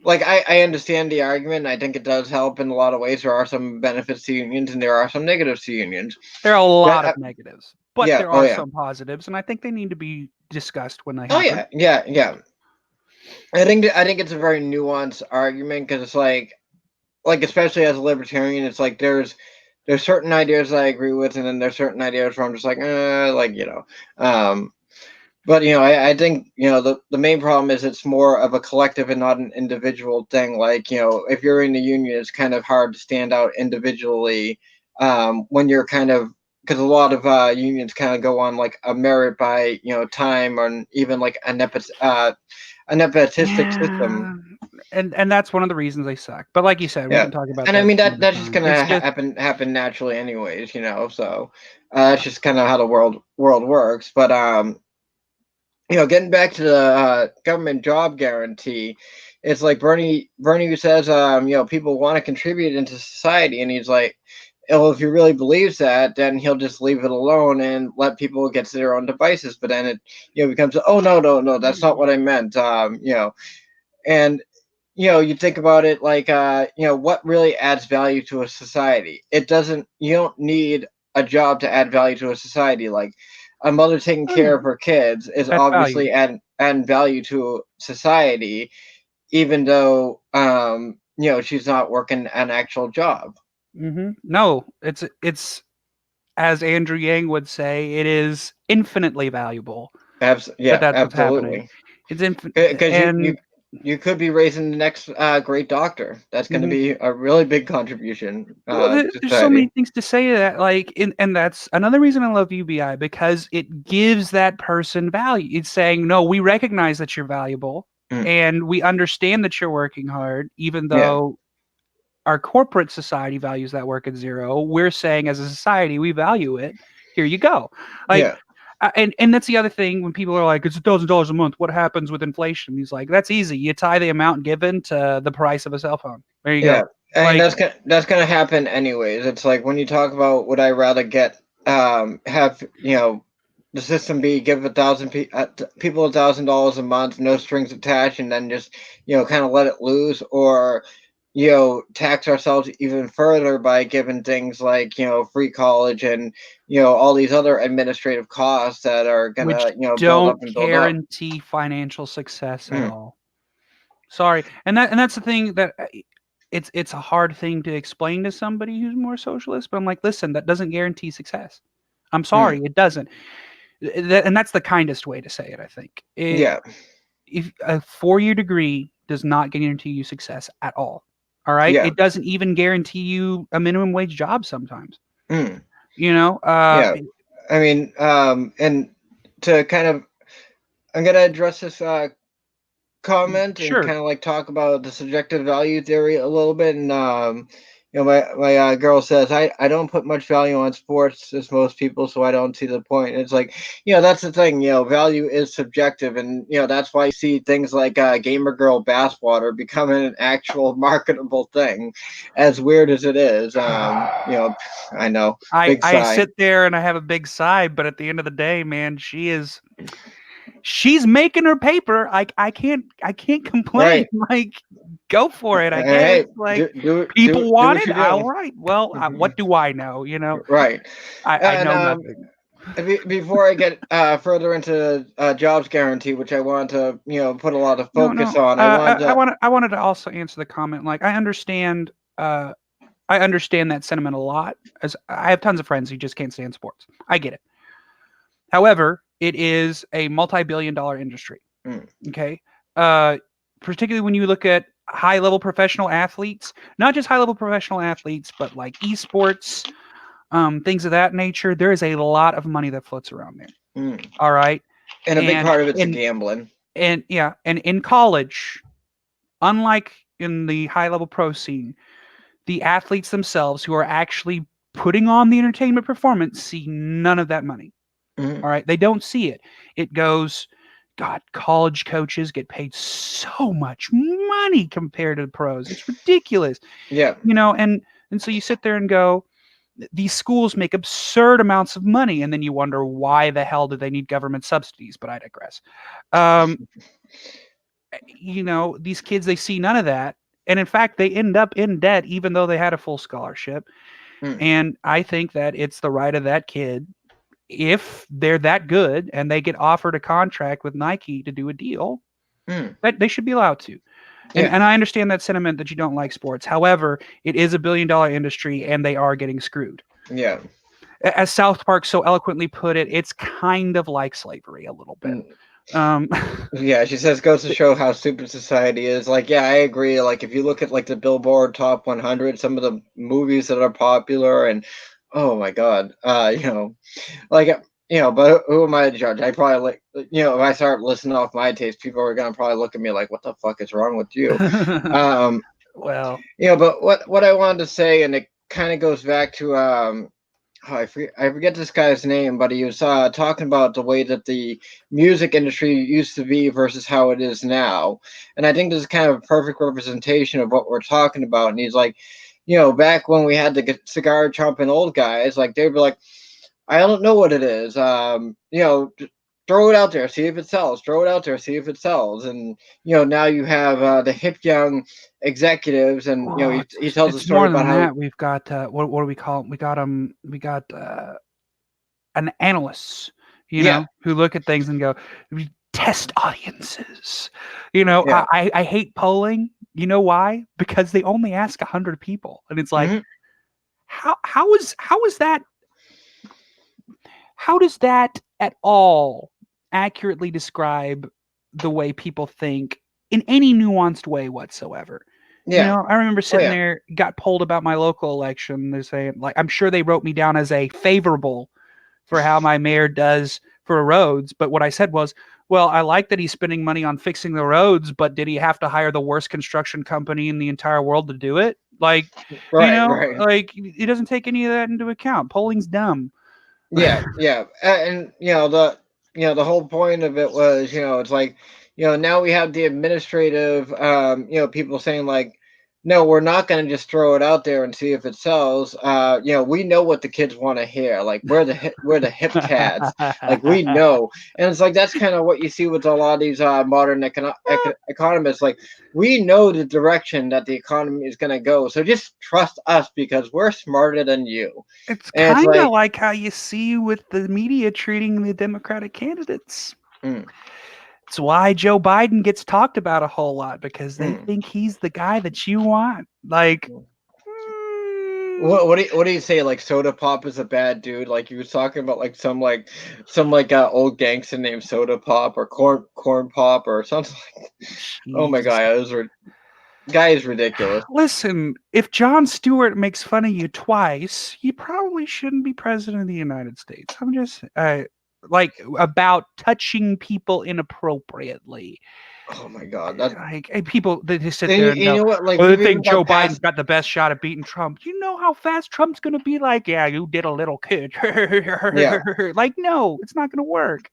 like I understand the argument. And I think it does help in a lot of ways. There are some benefits to unions, and there are some negatives to unions. There are a That, lot of negatives, but yeah, there oh are yeah, some positives, and I think they need to be discussed when they oh happen. yeah, yeah, yeah. I think it's a very nuanced argument, because it's like especially as a libertarian, it's like there's certain ideas that I agree with, and then there's certain ideas where I'm just like, like, but I think, the main problem is it's more of a collective and not an individual thing. Like, if you're in the union, it's kind of hard to stand out individually, when you're kind of because a lot of unions kind of go on like a merit by time, or even like a nepotistic system. Yeah, and that's one of the reasons they suck. But like you said, we Yeah, can talk about and I that mean some that other that's just time. gonna It's just happen naturally, anyways. So that's just kind of how the world works. But getting back to the government job guarantee, it's like Bernie who says, people want to contribute into society, and he's like, well, if he really believes that, then he'll just leave it alone and let people get to their own devices. But then it, becomes, oh no, no, no, that's not what I meant. And you think about it like, what really adds value to a society? It doesn't. You don't need a job to add value to a society. Like a mother taking oh care yeah, of her kids is that's value. obviously adding value to society, even though she's not working an actual job. No, it's as Andrew Yang would say, it is infinitely valuable that Yeah, that's what's happening. absolutely. It's infinite, Because and you could be raising the next great doctor. That's going to mhm. be a really big contribution Well, to there's so society. many things to say to that, like, and that's another reason I love UBI because it gives that person value. It's saying, no, we recognize that you're valuable, Mm, and we understand that you're working hard, even yeah, though our corporate society values that work at zero. We're saying as a society we value it. Here you go. Like, yeah, and that's the other thing when people are like, it's $1,000 a month. What happens with inflation? He's like, that's easy. You tie the amount given to the price of a cell phone. There you yeah. go. I mean Like, that's gonna happen anyways. It's like when you talk about, would I rather get have the system be give people $1,000 a month, no strings attached, and then just kind of let it loose, or tax ourselves even further by giving things like free college, and all these other administrative costs that are which gonna build up don't and build up. guarantee financial success at Mm, all. Sorry, and that's the thing that it's a hard thing to explain to somebody who's more socialist. But I'm like, listen, that doesn't guarantee success. I'm mm, sorry, it doesn't. And that's the kindest way to say it. I think yeah, if a 4-year degree does not guarantee you success at all. All right, yeah, it doesn't even guarantee you a minimum wage job sometimes. mm, You know, yeah. I mean, and to kind of, I'm gonna address this comment and sure. kind of like talk about the subjective value theory a little bit. And my girl says, I don't put much value on sports as most people, so I don't see the point. It's like, that's the thing. Value is subjective, and that's why you see things like gamer girl bathwater becoming an actual marketable thing, as weird as it is. I know, big I sigh. sit there and I have a big sigh, but at the end of the day, man, she's making her paper. I can't complain. Right. Like, go for it, I guess. Hey, Like, do people want what it. you do. All right. Well, what do I know? Right. I And know nothing. before I get further into jobs guarantee, which I want to put a lot of No, focus no. on, I want to. I wanted to also answer the comment. Like, uh I understand that sentiment a lot. As I have tons of friends who just can't stand sports. I get it. However, it is a multi-billion-dollar industry. Mm, Okay. Uh, Particularly when you look at high level professional athletes, not just high level professional athletes, but like esports, things of that nature. There is a lot of money that floats around there. mm. All right. And a big And part of it's the in gambling. and yeah, and in college, unlike in the high level pro scene, the athletes themselves who are actually putting on the entertainment performance see none of that money. Mm, All right. They don't see it. It goes, God, college coaches get paid so much money compared to the pros. It's ridiculous. yeah. And so you sit there and go, these schools make absurd amounts of money, and then you wonder why the hell do they need government subsidies? But I digress. Um, these kids, they see none of that. And in fact, they end up in debt even though they had a full scholarship. Mm, And I think that it's the right of that kid, if they're that good and they get offered a contract with Nike to do a deal, mm, that they should be allowed to. And yeah. and I understand that sentiment that you don't like sports. However, it is a $1 billion industry and they are getting screwed. Yeah. As South Park so eloquently put it, it's kind of like slavery a little bit. Mm, Um, yeah, she says, goes to show how stupid society is. Like, yeah, I agree. Like, if you look at like the Billboard Top 100, some of the movies that are popular, and oh my God, like but who am I to judge? I probably if I start listing off my taste, people are gonna probably look at me like, what the fuck is wrong with you? Um, Well, but what I wanted to say, and it kind of goes back to oh, I forget this guy's name, but he was talking about the way that the music industry used to be versus how it is now, and I think this is kind of a perfect representation of what we're talking about. And he's like, back when we had the cigar chomping old guys, like they'd be like, I don't know what it is. Throw it out there, see if it sells. Throw it out there, see if it sells. And now you have the hip young executives, and well, he tells a it's story more about than how that. We've got what do we call it? We got an analysts, yeah, who look at things and go, we test audiences. yeah, I hate polling. You know why? Because they only ask 100 people, and it's like, hmm how is that? How does that at all accurately describe the way people think in any nuanced way whatsoever? yeah, I remember oh sitting yeah, there, got polled about my local election. They're saying, like, I'm sure they wrote me down as a favorable for how my mayor does for roads. But what I said was, well, I like that he's spending money on fixing the roads, but did he have to hire the worst construction company in the entire world to do it? Like, right, right. like he doesn't take any of that into account. Polling's dumb. Yeah, yeah, and the whole point of it was it's like now we have the administrative people saying like, no, we're not going to just throw it out there and see if it sells. We know what the kids want to hear. Like we're the hip cats. Like we know, and it's like that's kind of what you see with a lot of these modern economists. Like we know the direction that the economy is going to go, so just trust us because we're smarter than you. It's And it's kind of like. like how you see with the media treating the Democratic candidates. Mm, It's why Joe Biden gets talked about a whole lot because they mm. think he's the guy that you want. Like, Mm. mm, What do you say? Like Soda Pop is a bad dude? Like he was talking about like some old gangster named Soda Pop or Corn Pop or something. Oh my Jesus. god, guy is ridiculous. Listen, if Jon Stewart makes fun of you twice, you probably shouldn't be president of the United States. I'm just like about touching people inappropriately. Oh my god, that Like people they just sit and there and you go, know what? Like "Oh, they we've think even Joe got Biden's past. got the best shot at beating Trump." You know how fast Trump's going to be like, "Yeah, you did a little kid." Yeah, Like, no, it's not going to work.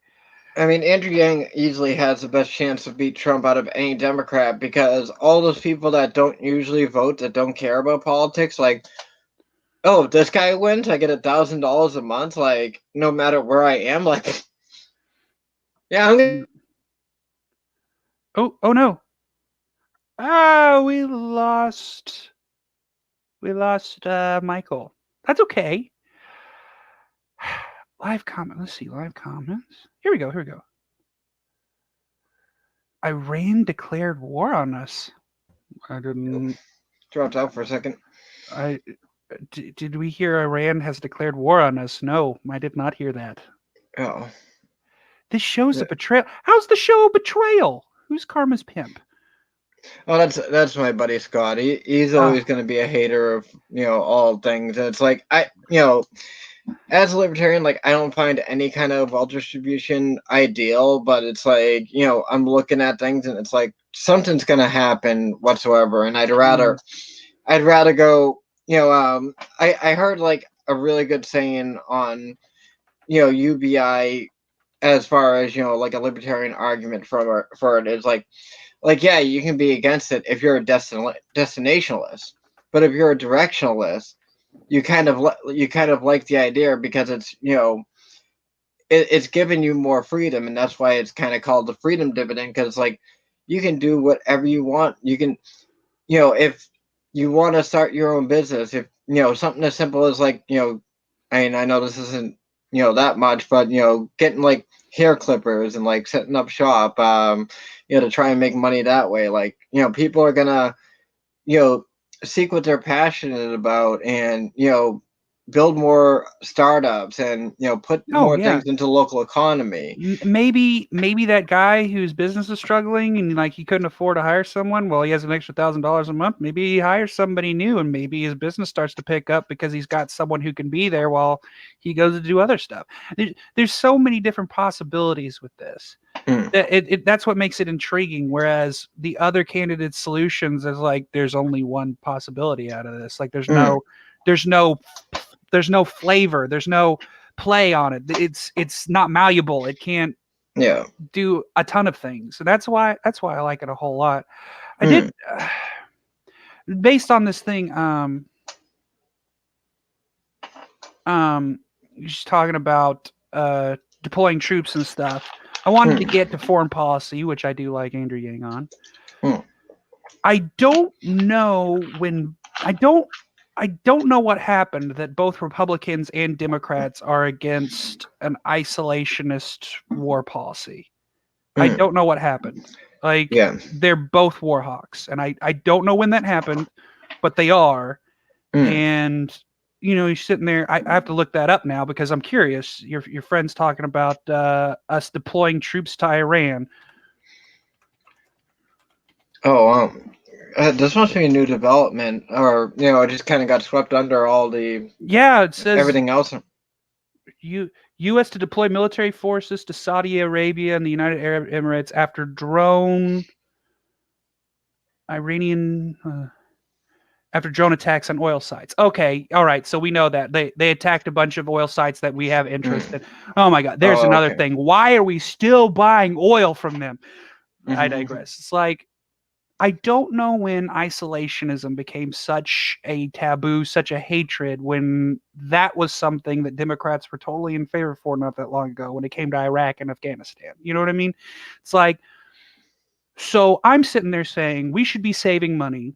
I mean Andrew Yang easily has the best chance to beat Trump out of any Democrat because all those people that don't usually vote that don't care about politics, like, oh, if this guy wins, I get $1,000 a month, like no matter where I am, like. Yeah, I'm gonna. Oh no. Ah, we lost Michael. That's okay. Live comment. Let's see. Live comments. Here we go. Here we go. Iran declared war on us. I didn't. Dropped out for a second. I did we hear Iran has declared war on us? No, I did not hear that. Oh, This show's a th- betrayal. How's the show a betrayal? Who's Karma's pimp? oh, that's my buddy Scott. He's Ah, always going to be a hater of all things, and it's like as a libertarian, like I don't find any kind of wealth distribution ideal, but it's like I'm looking at things, and it's like something's going to happen whatsoever, and mm, I'd rather go. I heard like a really good saying on UBI as far as like a libertarian argument for it is like yeah, you can be against it if you're a destinationalist, but if you're a directionalist, you kind of like the idea because it's it's giving you more freedom, and that's why it's kind of called the freedom dividend because like you can do whatever you want. You can if you want to start your own business, if something as simple as like I mean, I know this isn't that much, but getting like hair clippers and like setting up shop, to try and make money that way. Like people are gonna you know seek what they're passionate about, and build more startups and put Oh more yeah. things into local economy. Maybe that guy whose business is struggling and like he couldn't afford to hire someone, well, he has an extra $1,000 a month. Maybe he hires somebody new, and maybe his business starts to pick up because he's got someone who can be there while he goes to do other stuff. There's so many different possibilities with this. Mm, That's what makes it intriguing. Whereas the other candidate solutions is like there's only one possibility out of this. Like mm, there's no there's no flavor. There's no play on it. It's not malleable. It can't yeah. do a ton of things. So that's why I like it a whole lot. I Mm, did based on this thing. Just talking about deploying troops and stuff. I wanted to mm, get to foreign policy, which I do like Andrew Yang on. mm, I don't know when I don't know what happened that both Republicans and Democrats are against an isolationist war policy. I mm, don't know what happened. Like yeah. they're both war hawks, and I don't know when that happened, but they are. Mm. And you're sitting there. I have to look that up now because I'm curious. Your friend's talking about us deploying troops to Iran. Oh, this must be a new development, or it just kind of got swept under all the Yeah, it says everything else. U.S. to deploy military forces to Saudi Arabia and the United Arab Emirates after drone Iranian after drone attacks on oil sites. Okay, all right, so we know that they attacked a bunch of oil sites that we have interest Mm. in. Oh my God, there's Oh, another okay. thing. Why are we still buying oil from them? I Mm-hmm. digress. It's like I don't know when isolationism became such a taboo, such a hatred, when that was something that Democrats were totally in favor for not that long ago when it came to Iraq and Afghanistan. You know what I mean? It's like, so I'm sitting there saying we should be saving money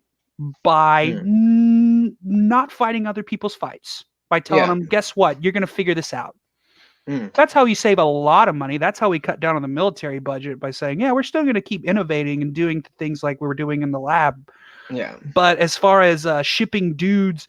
by Mm. not fighting other people's fights, by telling Yeah. them, guess what? You're going to figure this out. Mm. That's how you save a lot of money. That's how we cut down on the military budget by saying, yeah, we're still going to keep innovating and doing things like we were doing in the lab. Yeah. But as far as shipping dudes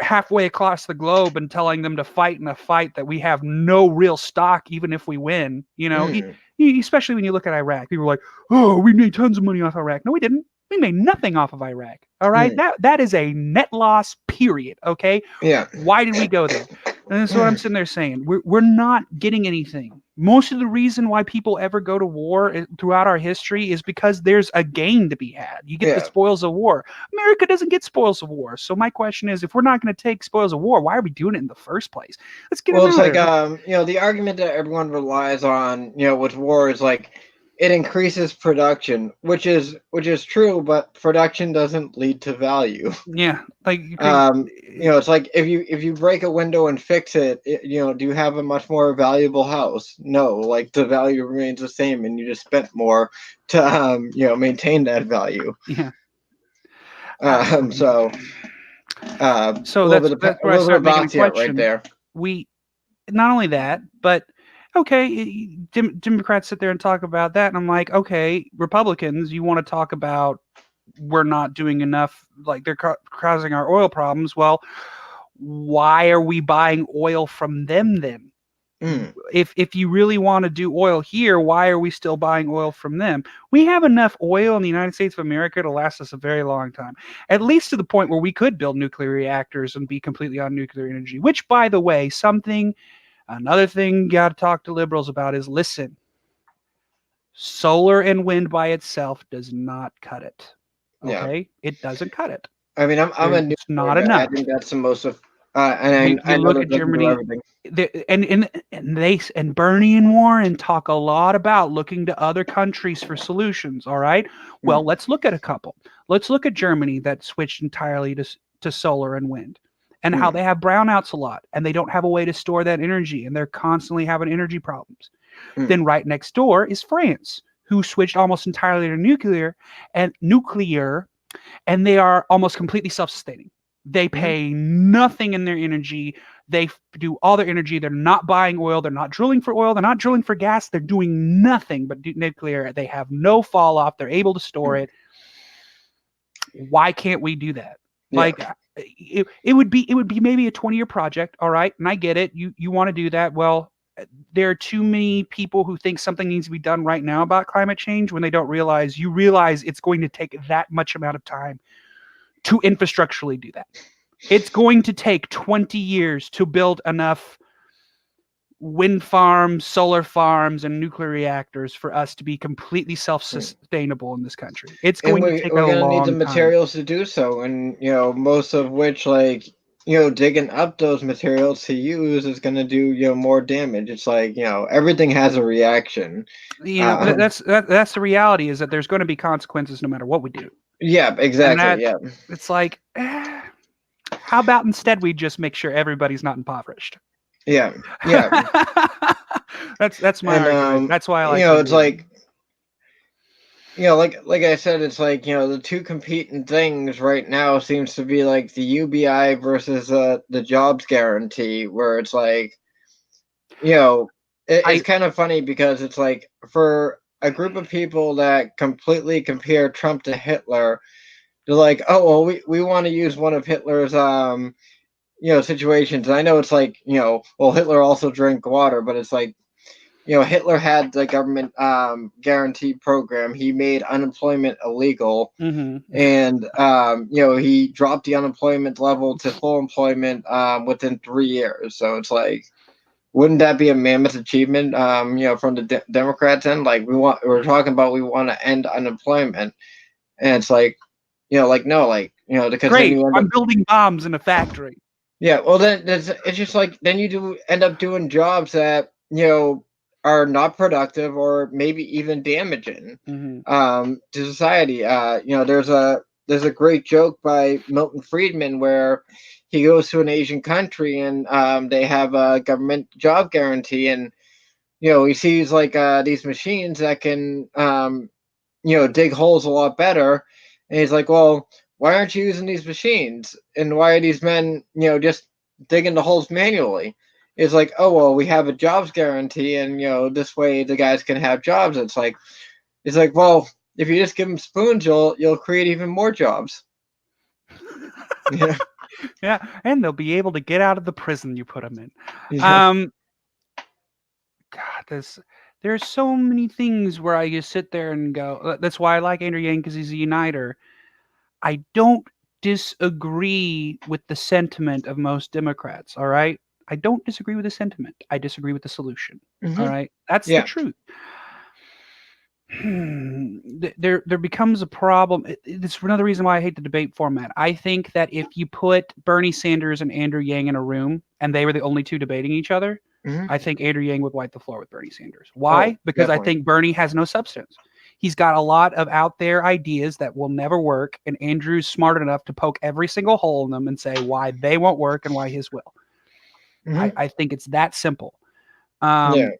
halfway across the globe and telling them to fight in a fight that we have no real stock, even if we win, Mm. especially when you look at Iraq, people are like, oh, we made tons of money off Iraq. No, we didn't. We made nothing off of Iraq. All right. Mm. That is a net loss, period. Okay. Yeah. Why did we go there? And that's what I'm sitting there saying. We're not getting anything. Most of the reason why people ever go to war throughout our history is because there's a gain to be had. You get the Yeah. spoils of war. America doesn't get spoils of war. So my question is, if we're not going to take spoils of war, why are we doing it in the first place? Let's get Well, them it's out of like there. the argument that everyone relies on, with war is like it increases production, which is true, but production doesn't lead to value. Yeah, like It's like if you break a window and fix it, do you have a much more valuable house? No, like the value remains the same, and you just spent more to maintain that value. yeah. So So a little that's a where I little bit start of making a Bakhtiat right question. there. We not only that, but okay, Democrats sit there and talk about that, and I'm like, okay, Republicans, you want to talk about we're not doing enough, like they're causing our oil problems. Well, why are we buying oil from them then? Mm, If you really want to do oil here, why are we still buying oil from them? We have enough oil in the United States of America to last us a very long time, at least to the point where we could build nuclear reactors and be completely on nuclear energy. Which, by the way, another thing you got to talk to liberals about is listen, solar and wind by itself does not cut it. yeah. Okay, it doesn't cut it. I mean, I'm a It's nuclear not guy. I enough. think that's the most of, You I know look that at doesn't do Germany, everything. and Bernie and Warren talk a lot about looking to other countries for solutions. All right, well, Mm, let's look at a couple. Let's look at Germany that switched entirely to solar and wind, and how mm, they have brownouts a lot, and they don't have a way to store that energy, and they're constantly having energy problems. mm, Then right next door is France, who switched almost entirely to nuclear, and they are almost completely self-sustaining. They mm, pay nothing in their energy. They do all their energy. They're not buying oil. They're not drilling for oil. They're not drilling for gas. They're doing nothing but nuclear. They have no fall off. They're able to store mm. it. Why can't we do that? Yeah. Like it would be maybe a 20-year project, all right? And I get it. You want to do that. Well, there are too many people who think something needs to be done right now about climate change when they don't realize it's going to take that much amount of time to infrastructurally do that. It's going to take 20 years to build enough wind farms, solar farms, and nuclear reactors for us to be completely self-sustainable in this country. It's And going to take a we're gonna need the long time. materials to do so, and most of which, like, digging up those materials to use is gonna do more damage. It's like, everything has a reaction. Um, That's the reality, is that there's going to be consequences no matter what we do. yeah, And exactly. that Yeah, it's like, how about instead we just make sure everybody's not impoverished? yeah, yeah. That's my And argument. That's why I like Andrew it's Yang. like, like I said, it's like, the two competing things right now seems to be like the UBI versus the jobs guarantee, where it's like, it's I kind of funny because it's like, for a group of people that completely compare Trump to Hitler, they're like, oh well, we want to use one of Hitler's situations. And I know it's like, well, Hitler also drank water, but it's like, Hitler had the government guarantee program. He made unemployment illegal, mhm. and he dropped the unemployment level to full employment within 3 years. So it's like, wouldn't that be a mammoth achievement? From the Democrats end, like, we're talking about, we want to end unemployment, and it's like, like, no, like, because then Great. you end up. I'm building bombs in a factory. Yeah, well, then it's just like, then you do end up doing jobs that are not productive, or maybe even damaging Mhm. to society. There's a great joke by Milton Friedman where he goes to an Asian country, and they have a government job guarantee, and he sees like these machines that can dig holes a lot better, and he's like, well, why aren't you using these machines, and why are these men just digging the holes manually? It's like, oh well, we have a jobs guarantee, and this way the guys can have jobs. It's like, well, if you just give them spoons, you'll create even more jobs. Yeah. Yeah, and they'll be able to get out of the prison you put them in. Yeah. Um, God, there's so many things where I just sit there and go. That's why I like Andrew Yang, because he's a uniter. I don't disagree with the sentiment of most Democrats. All right, I don't disagree with the sentiment. I disagree with the solution. All Hmm. right, that's the Yeah. truth. There becomes a problem. It's another reason why I hate the debate format. I think that if you put Bernie Sanders and Andrew Yang in a room and they were the only two debating each other, Hmm. I think Andrew Yang would wipe the floor with Bernie Sanders. Oh, Why? Because I definitely. think Bernie has no substance. He's got a lot of out there ideas that will never work, and Andrew's smart enough to poke every single hole in them and say why they won't work and why his will. Hmm. I think it's that simple. Yeah, Um,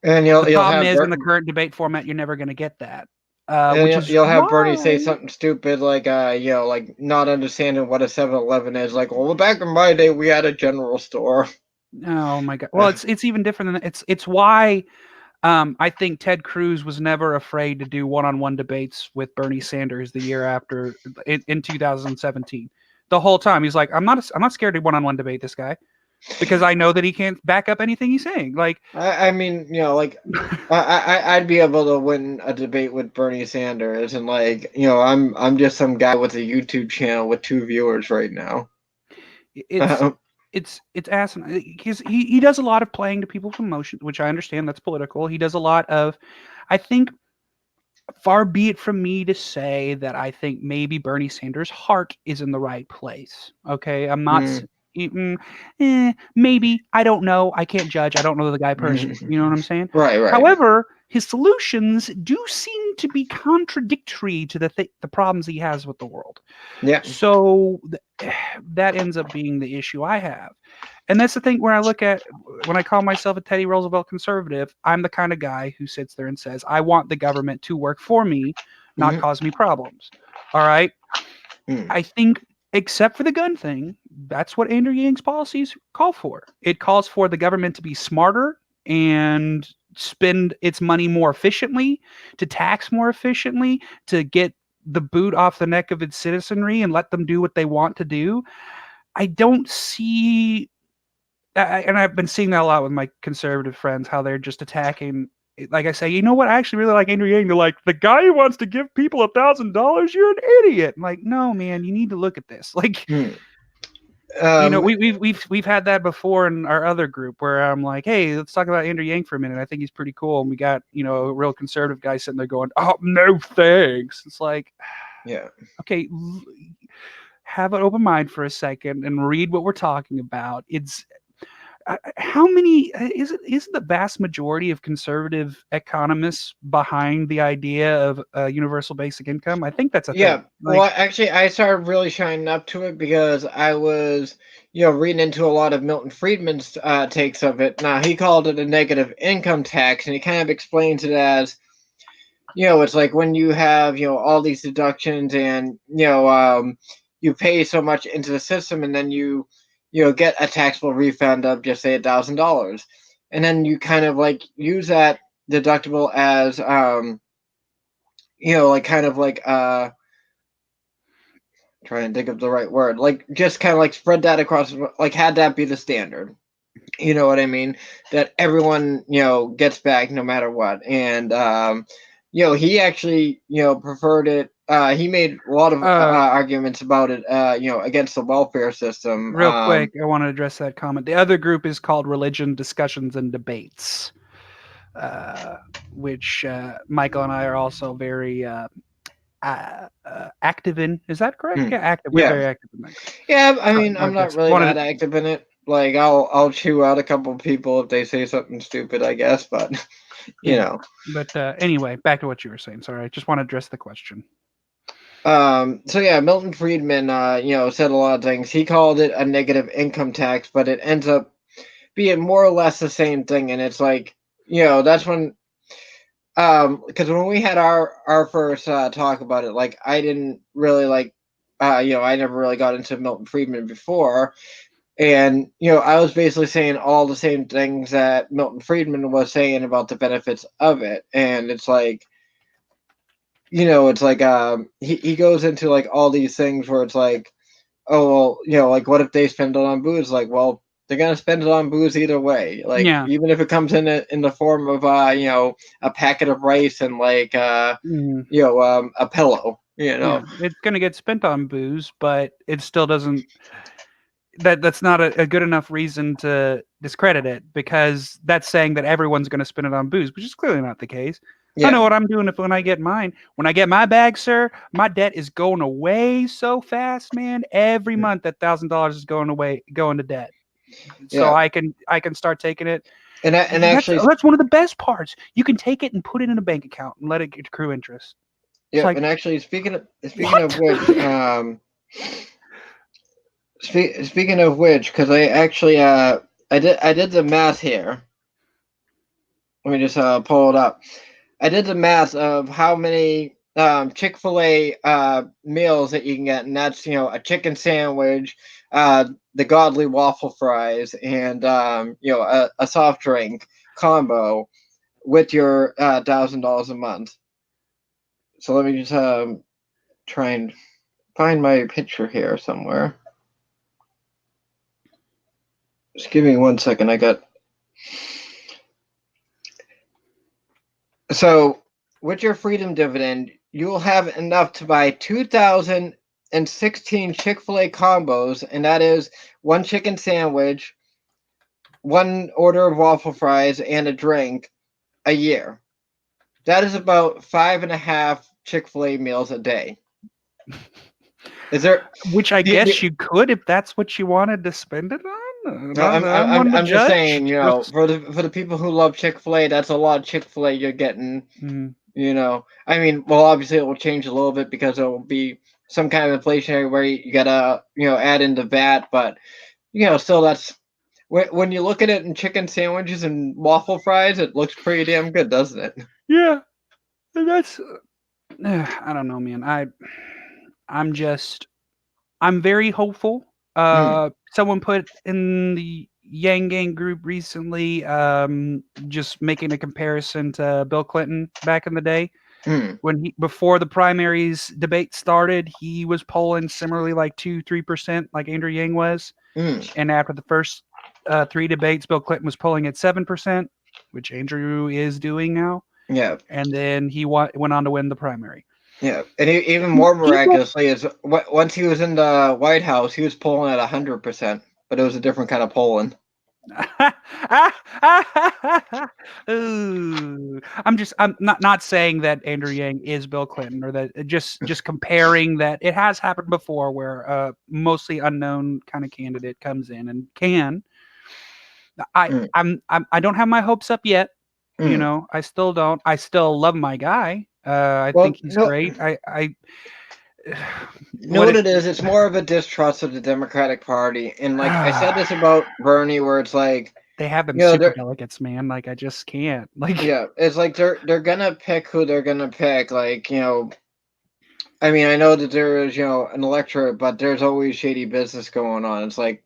and the you'll problem have is in the current debate format, you're never going to get that, and which you'll, is you'll have Bernie say why. something stupid like, like not understanding what a 7-Eleven is. Like, well, back in my day, we had a general store. Oh my god. Well, it's even different than it's why I think Ted Cruz was never afraid to do one-on-one debates with Bernie Sanders the year after in 2017. The whole time he's like, I'm not scared to one-on-one debate this guy because I know that he can't back up anything he's saying. Like, I mean, like, I'd be able to win a debate with Bernie Sanders, and like, I'm just some guy with a YouTube channel with 2 viewers right now. it's it's asinine because he does a lot of playing to people's emotions, which I understand that's political. He does a lot of, I think, far be it from me to say that I think maybe Bernie Sanders' heart is in the right place. Okay, I'm not. Mm. Maybe I don't know. I can't judge. I don't know the guy personally. You know what I'm saying? Right, right. However, his solutions do seem to be contradictory to the problems he has with the world. Yeah. So that ends up being the issue I have. And that's the thing where I look at when I call myself a Teddy Roosevelt conservative, I'm the kind of guy who sits there and says, I want the government to work for me, not Hmm. cause me problems. All right. Mm. I think, except for the gun thing, that's what Andrew Yang's policies call for. It calls for the government to be smarter and spend its money more efficiently, to tax more efficiently, to get the boot off the neck of its citizenry and let them do what they want to do. I don't see, and I've been seeing that a lot with my conservative friends, how they're just attacking. Like I say, you know what? I actually really like Andrew Yang. They're like, the guy who wants to give people $1,000, you're an idiot. I'm like, no, man, you need to look at this. Like, Hmm. we've had that before in our other group where I'm like, hey, let's talk about Andrew Yang for a minute. I think he's pretty cool. And we got, a real conservative guy sitting there going, oh, no thanks. It's like, yeah. okay, have an open mind for a second and read what we're talking about. It's how many is the vast majority of conservative economists behind the idea of universal basic income? I think that's a Yeah. thing. Well, Like, actually, I started really shining up to it because I was, reading into a lot of Milton Friedman's takes of it. Now, he called it a negative income tax, and he kind of explains it as, it's like when you have, all these deductions and, you pay so much into the system and then you get a taxable refund of just say $1,000. And then you kind of like use that deductible as, like kind of like, trying to think of the right word, like just kind of like spread that across, like had that be the standard. You know what I mean? That everyone, gets back no matter what. And, he actually, preferred it. He made a lot of uh, arguments about it, against the welfare system. real quick, I want to address that comment. The other group is called Religion Discussions and Debates, uh, which Michael and I are also very active in. Is that correct? hmm, Yeah, active. We're yeah, very active in that group. yeah. I Sorry, mean, I'm not just really wanted that active in it. Like, I'll chew out a couple of people if they say something stupid, I guess. But you yeah. know, But anyway, back to what you were saying. Sorry, I just want to address the question. So yeah, Milton Friedman, said a lot of things. He called it a negative income tax, but it ends up being more or less the same thing. And it's like, that's when, because when we had our first talk about it, like I didn't really like, I never really got into Milton Friedman before, and I was basically saying all the same things that Milton Friedman was saying about the benefits of it, and it's like, it's like he goes into like all these things where it's like, oh well, like what if they spend it on booze? Like, well, they're gonna spend it on booze either way. Like, Yeah. even if it comes in the form of a packet of rice and like Mhm. a pillow. Yeah, it's gonna get spent on booze, but it still doesn't. That's not a good enough reason to discredit it because that's saying that everyone's gonna spend it on booze, which is clearly not the case. I know Yeah, what I'm doing if when I get mine. When I get my bag, sir, my debt is going away so fast, man. Every month that $1,000 is going away, going to debt. So yeah, I can start taking it. and That's actually, that's one of the best parts. You can take it and put it in a bank account and let it accrue interest. It's yeah, like and actually, speaking of what? which, speaking of which, because I actually I did the math here. Let me just pull it up. I did the math of how many Chick-fil-A meals that you can get, and that's a chicken sandwich, the godly waffle fries, and a soft drink combo with your $1,000 a month. So let me just try and find my picture here somewhere. Just give me 1 second. I got so with your freedom dividend, you'll have enough to buy 2,016 Chick-fil-A combos, and that is one chicken sandwich, one order of waffle fries, and a drink a year. That is about 5.5 Chick-fil-A meals a day. Is there? Which I Do, guess you could if that's what you wanted to spend it on. no, I'm one to I'm just judge. saying, Just for the people who love Chick-fil-A, that's a lot of Chick-fil-A you're getting. mm, I mean, well, obviously it will change a little bit because it will be some kind of inflationary where you gotta, add in the VAT, but still that's when you look at it in chicken sandwiches and waffle fries, it looks pretty damn good, doesn't it? yeah, that's. I don't know, man. I'm just I'm very hopeful. Hmm. Someone put in the Yang Gang group recently, just making a comparison to Bill Clinton back in the day. Mm. When he before the primaries debate started, he was polling similarly like 2-3%, like Andrew Yang was. Mm. And after the first three debates, Bill Clinton was polling at 7%, which Andrew is doing now. Yeah. And then he went on to win the primary. Yeah, and even more People. miraculously is once he was in the White House, he was polling at 100%, but it was a different kind of polling. Ooh. I'm not saying that Andrew Yang is Bill Clinton, or that just comparing that it has happened before where a mostly unknown kind of candidate comes in and can. Mm. I don't have my hopes up yet. Mm. I still don't. I still love my guy. I Well, think he's no, great. I you know what what it it is? It's more of a distrust of the Democratic Party, and like I said this about Bernie, where it's like, they have them you know, super they're delegates, man. Like I just can't. Like yeah, it's like they're gonna pick who they're gonna pick. Like, I mean, I know that there is, an electorate, but there's always shady business going on. It's like,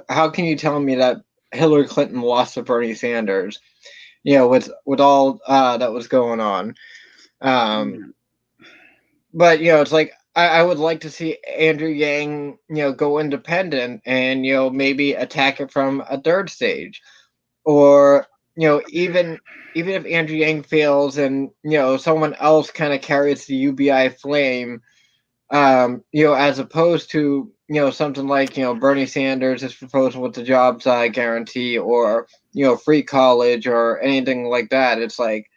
how can you tell me that Hillary Clinton lost to Bernie Sanders? With all that was going on. Um, but it's like I would like to see Andrew Yang, go independent and maybe attack it from a third stage, or even if Andrew Yang fails and someone else kind of carries the UBI flame, as opposed to something like Bernie Sanders' his proposal with the jobs guarantee, or free college or anything like that. It's like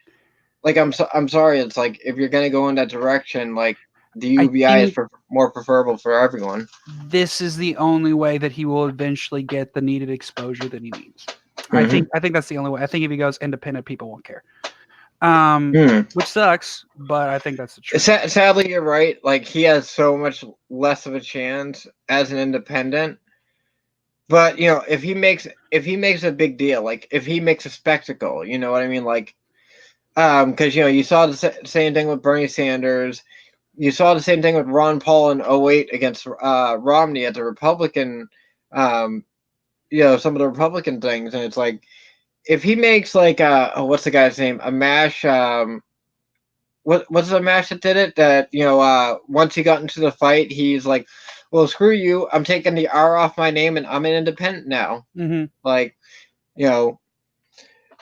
I'm sorry. It's like if you're gonna go in that direction, like the I UBI is think more preferable for everyone. this is the only way that he will eventually get the needed exposure that he needs. Mm-hmm. I think that's the only way. I think if he goes independent, people won't care. Mm. Which sucks, but I think that's the truth. Sadly, you're right. Like he has so much less of a chance as an independent. But if he makes a big deal, like if he makes a spectacle, you know what I mean? Like, because you saw the same thing with Bernie Sanders. You saw the same thing with Ron Paul in '08 against Romney at the Republican, um, some of the Republican things, and it's like if he makes like what's the guy's name? A mash. What's the mash that did it? That once he got into the fight, he's like, "Well, screw you! I'm taking the R off my name, and I'm an independent now." Mm-hmm. Like, you know,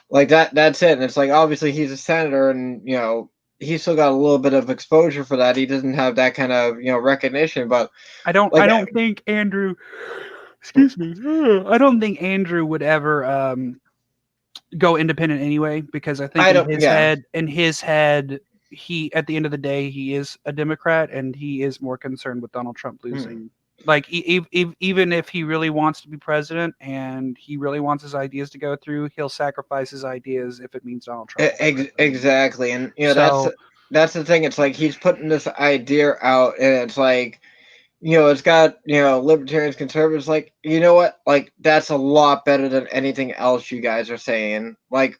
like that's it. And it's like obviously he's a senator, and he's still got a little bit of exposure for that. He doesn't have that kind of recognition, but I like don't think Andrew. Excuse me. I don't think Andrew would ever go independent anyway, because I think I don't. Yeah. in his head, he at the end of the day he is a Democrat and he is more concerned with Donald Trump Mm. losing. Like even if he really wants to be president and he really wants his ideas to go through, he'll sacrifice his ideas if it means Donald Trump is president. Exactly, and So that's the thing. It's like he's putting this idea out, and it's like it's got libertarians, conservatives. Like, you know what? Like that's a lot better than anything else you guys are saying. Like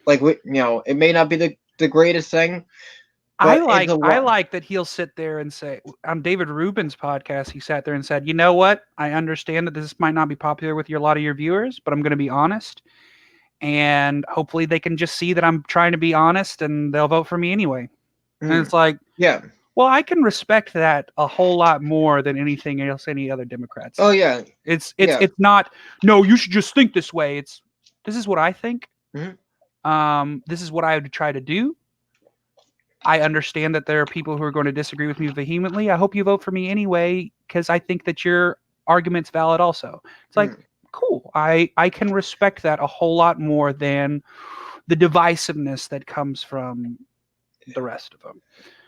it may not be the greatest thing, but it's a I lot. like that he'll sit there and say on David Rubin's podcast, he sat there and said, "You know what? I understand that this might not be popular with a lot of your viewers, but I'm going to be honest, and hopefully they can just see that I'm trying to be honest, and they'll vote for me anyway." And Mm. it's like, Yeah. well, I can respect that a whole lot more than anything else any other Democrat Oh says. yeah. It's Yeah. it's not no, you should just think this way. It's this is what I think. Mhm. This is what I would try to do. I understand that there are people who are going to disagree with me vehemently. I hope you vote for me anyway because I think that your argument's valid also. It's like, Mm. cool. I can respect that a whole lot more than the divisiveness that comes from the rest of them.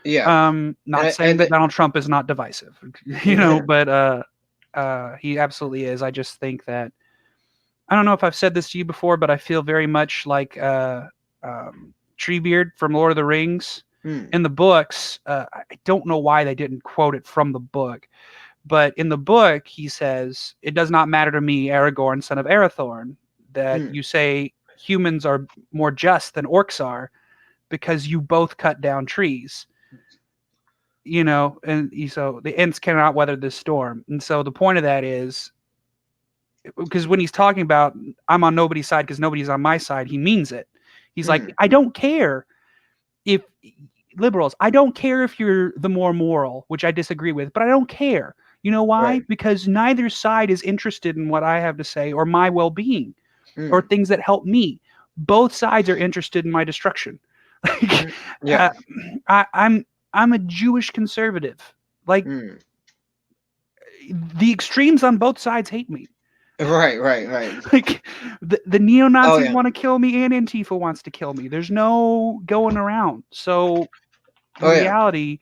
Yeah. And Not saying that Donald Trump is not divisive, but he absolutely is. I just think that I don't know if I've said this to you before, but I feel very much like Treebeard from Lord of the Rings. Mm. In the books, I don't know why they didn't quote it from the book, but in the book, he says, "It does not matter to me, Aragorn, son of Arathorn, that Mm. you say humans are more just than orcs are because you both cut down trees." And so the Ents cannot weather this storm. And so the point of that is because when he's talking about I'm on nobody's side because nobody's on my side, he means it. He's like, Mm. I don't care if liberals. I don't care if you're the more moral, which I disagree with, but I don't care. You know why? Right. Because neither side is interested in what I have to say or my well-being or Mm. things that help me. Both sides are interested in my destruction. Like, Mm. uh, Yeah. I'm a Jewish conservative. Like, Mm. the extremes on both sides hate me. Right. Right. Right. Like, the Oh neo-Nazis yeah. want to kill me and Antifa wants to kill me. There's no going around. So in Oh yeah. reality,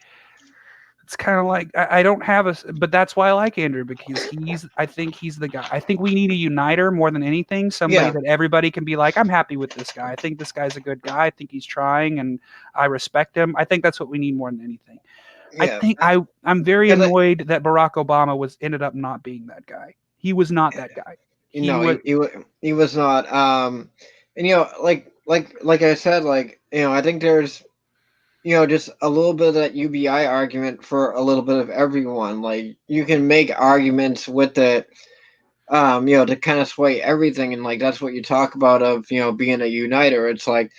it's kind of like I don't have but that's why I like Andrew, because I think he's the guy. I think we need a uniter more than anything. Somebody Yeah. that everybody can be like, I'm happy with this guy. I think this guy's a good guy. I think he's trying and I respect him. I think that's what we need more than anything. I Yeah. think I'm very And like, annoyed that Barack Obama was ended up not being that guy. He was not that guy. you He know, was he was not. And like I said, like I think there's just a little bit of that UBI argument for a little bit of everyone. Like you can make arguments with it, to kind of sway everything, and like that's what you talk about of being a uniter. It's like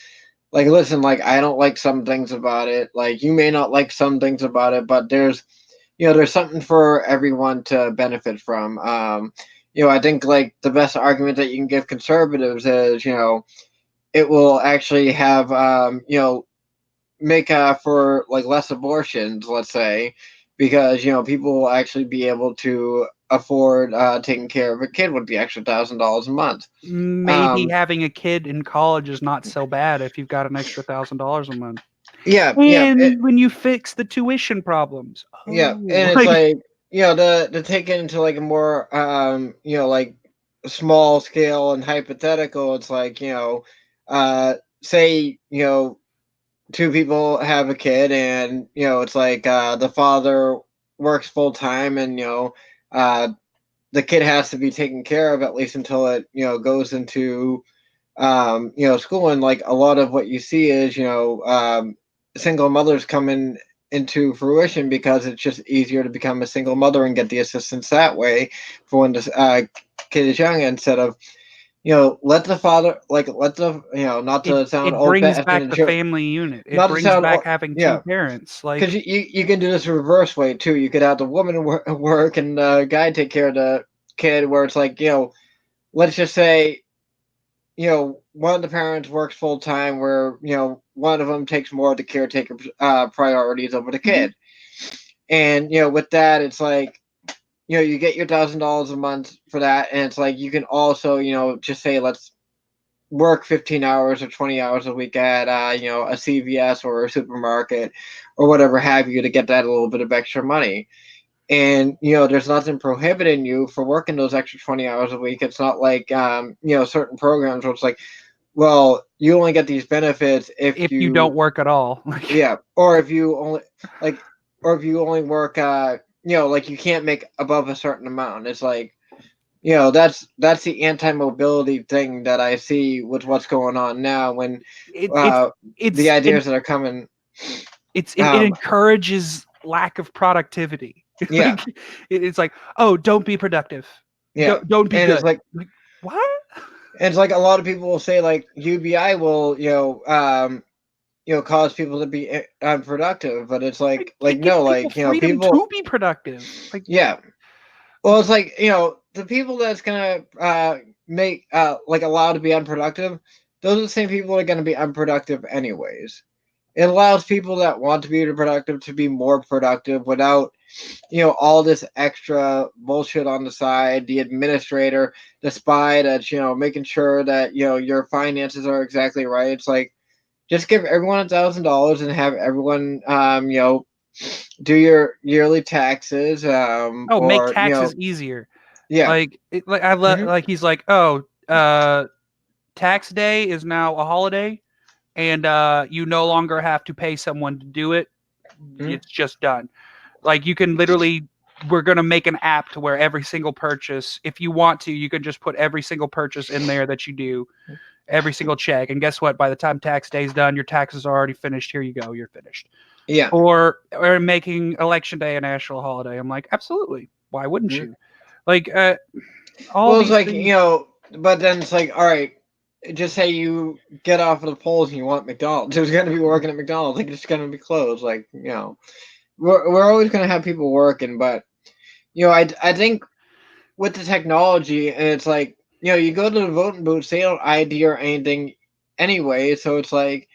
listen, like I don't like some things about it. Like you may not like some things about it, but there's something for everyone to benefit from. I think like the best argument that you can give conservatives is it will actually have make for like less abortions, let's say, because people will actually be able to afford taking care of a kid with the extra $1,000 a month. maybe Um, having a kid in college is not so bad if you've got an extra $1,000 a month. yeah, yeah, And when you fix the tuition problems, yeah, oh, and it's like like to take it into like a more like small scale and hypothetical. It's like uh, say two people have a kid, and it's like the father works full time, and uh the kid has to be taken care of at least until it goes into school. And like a lot of what you see is single mothers coming into fruition because it's just easier to become a single mother and get the assistance that way for when the kid is young, instead of let the father, like let the not to sound it old brings fashioned back and the joke, family unit. It not to brings sound back old, having two yeah, parents. because Like you can do this reverse way too. You could have the woman work and the guy take care of the kid, where it's like let's just say one of the parents works full time, where one of them takes more of the caretaker priorities over the mhm. kid. And with that, it's like you get your $1,000 a month for that, and it's like you can also just say let's work 15 hours or 20 hours a week at a CVS or a supermarket or whatever have you, to get that a little bit of extra money. And there's nothing prohibiting you for working those extra 20 hours a week. It's not like certain programs where it's like, well, you only get these benefits if If you don't you, work at all. Like yeah, or if you only like, or if you only work like you can't make above a certain amount. It's like that's the anti-mobility thing that I see with what's going on now, when it it's uh the it's ideas that are coming. it um encourages lack of productivity. yeah, Like it's like, oh, don't be productive. yeah, Don't be and it's good. like, Like what? a lot of people will say like UBI will cause people to be unproductive, but it's Like like it gives no, people like freedom people, to be productive. Like yeah. Well, it's like the people that's gonna make like allowed to be unproductive, those are the same people that are gonna be unproductive anyways. It allows people that want to be productive to be more productive without all this extra bullshit on the side. The administrator, the spy that's making sure that your finances are exactly right. It's like, just give everyone $1,000 and have everyone do your yearly taxes, oh, make or taxes easier. yeah. Like Hmm. like he's like, oh, tax day is now a holiday, and you no longer have to pay someone to do it. Hmm. It's just done. Like you can literally, we're gonna make an app to where every single purchase, if you want to, you can just put every single purchase in there that you do, every single check, and guess what? By the time tax day's done, your taxes are already finished. Here you go, you're finished. Yeah. Or making election day a national holiday. I'm like, absolutely. Why wouldn't Mhm. you? Like all Well, it's these like things. but then it's like, all right. just say you get off of the polls and you want McDonald's. Who's going to be working at McDonald's? Like it's going to be closed. Like we're always going to have people working, but I think with the technology, and it's like you go to the voting booths, they don't ID or anything anyway, so it's like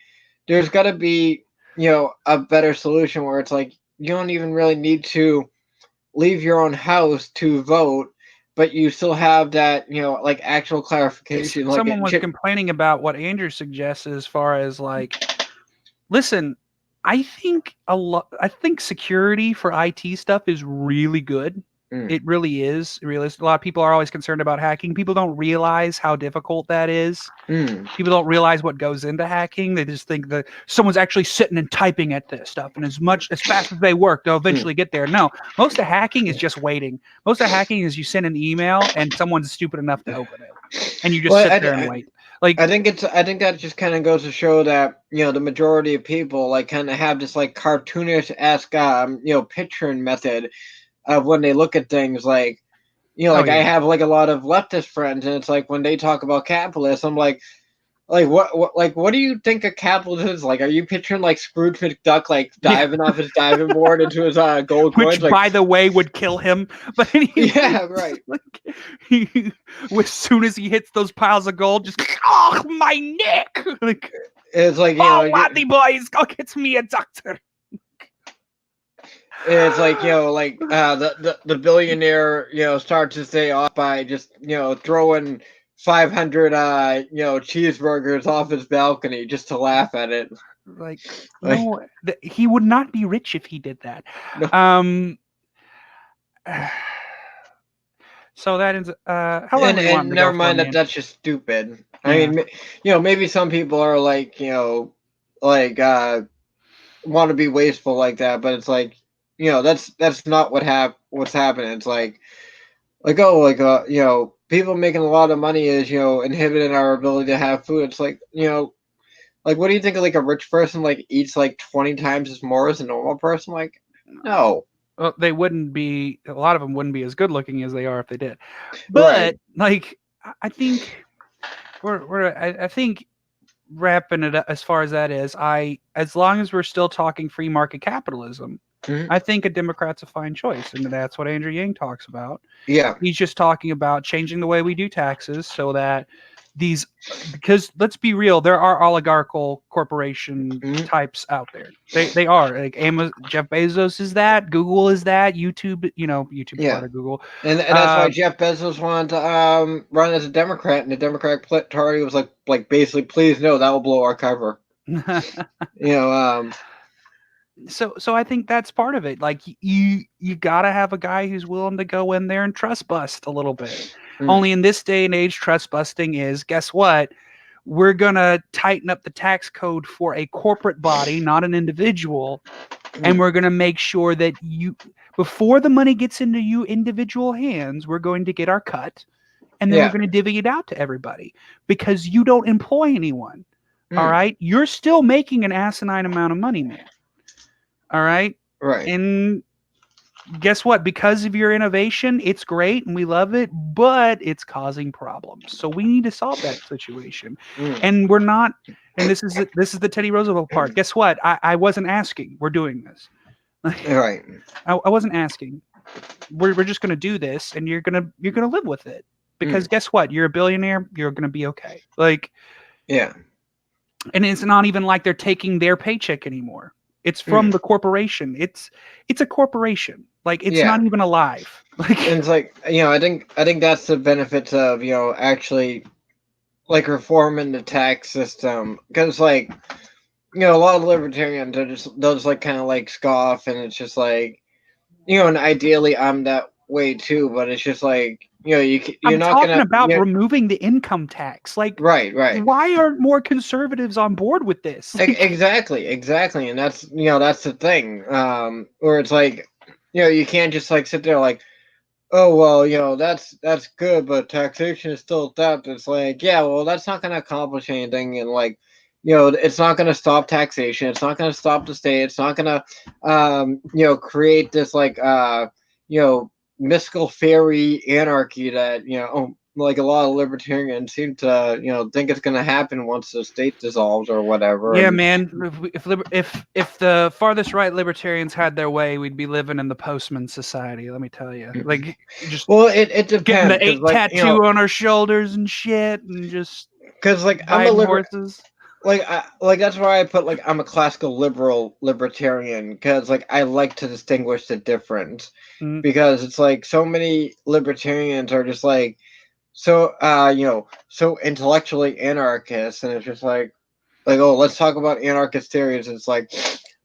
there's got to be a better solution where it's like you don't even really need to leave your own house to vote, but you still have that like actual clarification, like Someone was complaining about what Andrew suggests as far as like, listen, I think I think security for IT stuff is really good. It really is. It really is. A lot of people are always concerned about hacking. People don't realize how difficult that is. People don't realize what goes into hacking. They just think that someone's actually sitting and typing at this stuff, and as fast as they work, they'll eventually get there. No, most of hacking is just waiting. Most of hacking is you send an email and someone's stupid enough to open it, and you just sit there and wait. Like I think that just kind of goes to show that the majority of people like kind of have this like cartoonish-esque picturing method of when they look at things, like like I have like a lot of leftist friends, and it's like when they talk about capitalism, I'm like what do you think a capitalist is? Like, are you picturing like Scrooge McDuck like diving off his diving board into his gold which, coins? Like, by the way, would kill him. But anyway, yeah, right. Like, as soon as he hits those piles of gold, just my neck. Like, it's like laddie boys, go get me a doctor. It's like the billionaire starts his day off by just throwing 500 cheeseburgers off his balcony just to laugh at it. Like no, he would not be rich if he did that. No. So that is how long do you want And to never go mind for, that that's just stupid. Yeah. I mean, maybe some people are like like want to be wasteful like that, but it's like that's not what's happening. It's like oh, like people making a lot of money is inhibiting our ability to have food. It's like like what do you think of like a rich person like eats like 20 times as more as a normal person? Like, no. Well, they wouldn't be. A lot of them wouldn't be as good looking as they are if they did. Right. But like, I think I think wrapping it up as far as that is, as long as we're still talking free market capitalism, I think a Democrat's a fine choice, and that's what Andrew Yang talks about. Yeah. He's just talking about changing the way we do taxes so that because let's be real, there are oligarchical corporation types out there. They are like Amazon, Jeff Bezos is that, Google is that, YouTube, YouTube's part of Google. And that's why Jeff Bezos wanted to run as a Democrat, and the Democratic Party was like basically, please no, that will blow our cover. So I think that's part of it. Like you gotta have a guy who's willing to go in there and trust bust a little bit. Only in this day and age, trust busting is, guess what? We're gonna tighten up the tax code for a corporate body, not an individual, and we're gonna make sure that before the money gets into you individual hands, we're going to get our cut, and then we're gonna divvy it out to everybody because you don't employ anyone. All right, you're still making an asinine amount of money, man. All right. Right. And guess what? Because of your innovation, it's great and we love it, but it's causing problems. So we need to solve that situation. And we're not. And this is the Teddy Roosevelt part. Guess what? I wasn't asking. We're doing this. Right. I wasn't asking. We're just gonna do this, and you're gonna live with it because guess what? You're a billionaire. You're gonna be okay. Like, yeah. And it's not even like they're taking their paycheck anymore. It's from the corporation. It's a corporation. Like it's not even alive. Like, and it's like I think that's the benefits of actually like reforming the tax system, because like a lot of libertarians are they'll just like kind of like scoff, and it's just like and ideally I'm that way too, but it's just like you're I'm not talking gonna about removing the income tax. Like, right. Why aren't more conservatives on board with this? Like, exactly, and that's that's the thing, where it's like you can't just like sit there like, oh well, that's good, but taxation is still theft. It's like, yeah, well, that's not going to accomplish anything, and like it's not going to stop taxation, it's not going to stop the state, it's not going to create this like mystical fairy anarchy that like a lot of libertarians seem to, think it's going to happen once the state dissolves or whatever. Yeah, And man. If the farthest right libertarians had their way, we'd be living in the postman society. Let me tell you, like just well, it getting depends the because 8 tattoo on our shoulders and shit, and just I'm a riding horses. like that's why I put like I'm a classical libertarian because like I like to distinguish the difference Mm, because it's like so many libertarians are just like so so intellectually anarchist, and it's just like oh, let's talk about anarchist theories. It's like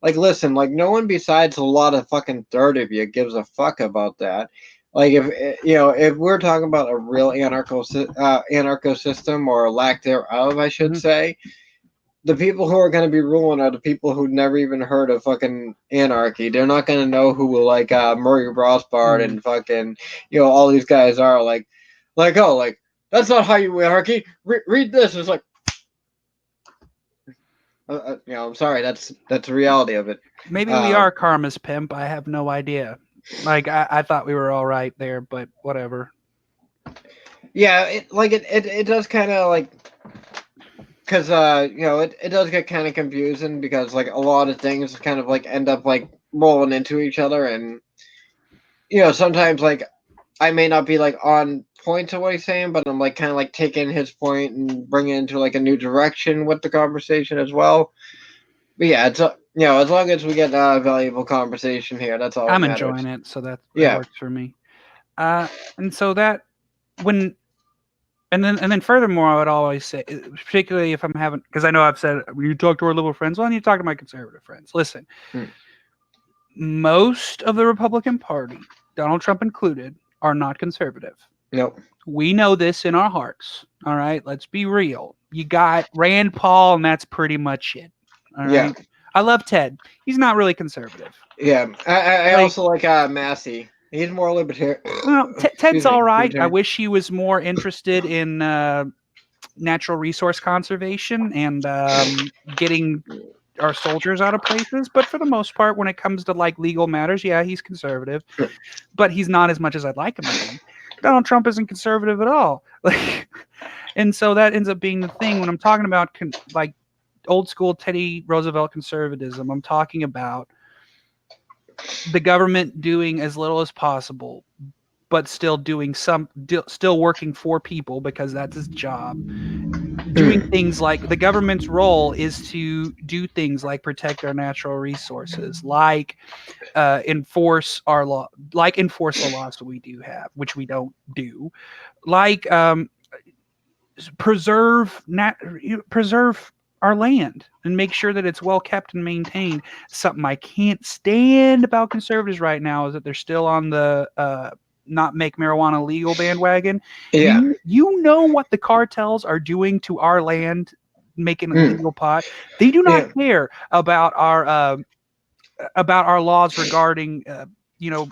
listen, like no one besides a lot of fucking third of you gives a fuck about that. Like if we're talking about a real anarcho system or lack thereof, I should mhm, say, the people who are going to be ruling are the people who never even heard of fucking anarchy. They're not going to know who like Murray Rothbard mm. and fucking all these guys are oh like that's not how you anarchy. Read this. It's like I'm sorry. That's the reality of it. Maybe we Uh, are karma's pimp. I have no idea. Like I thought we were all right there, but whatever. yeah, it does kind of like because it does get kind of confusing because like a lot of things kind of like end up like rolling into each other, and sometimes like I may not be like on point to what he's saying, but I'm like kind of like taking his point and bringing it into like a new direction with the conversation as well. But yeah, it's as long as we get a valuable conversation here, that's all that I'm enjoying matters. it, so that Yeah. works for me. And so that when and then furthermore, I would always say, particularly if I'm having, because I know I've said when you talk to our liberal friends, well, I need to talk to my conservative friends. Listen, Mm. most of the Republican Party, Donald Trump included, are not conservative. Nope. We know this in our hearts. All right, let's be real. You got Rand Paul, and that's pretty much it. All Yeah. right. I love Ted. He's not really conservative. Yeah. I Like, also like Massey. He's more libertarian. well, Ted's Excuse all me. right. I Libertarian. wish he was more interested in natural resource conservation and getting our soldiers out of places. But for the most part, when it comes to like legal matters, yeah, he's conservative, but he's not as much as I'd like him to be. Donald Trump isn't conservative at all. Like, and so that ends up being the thing when I'm talking about like old school Teddy Roosevelt conservatism. I'm talking about the government doing as little as possible, but still doing still working for people because that's his job. Doing things like the government's role is to do things like protect our natural resources, like enforce our law, like enforce the laws that we do have, which we don't do, like preserve our land and make sure that it's well kept and maintained. Something I can't stand about conservatives right now is that they're still on the not make marijuana legal bandwagon. Yeah. You know what the cartels are doing to our land, making it Mm. legal pot. They do not Yeah. care about our laws regarding you know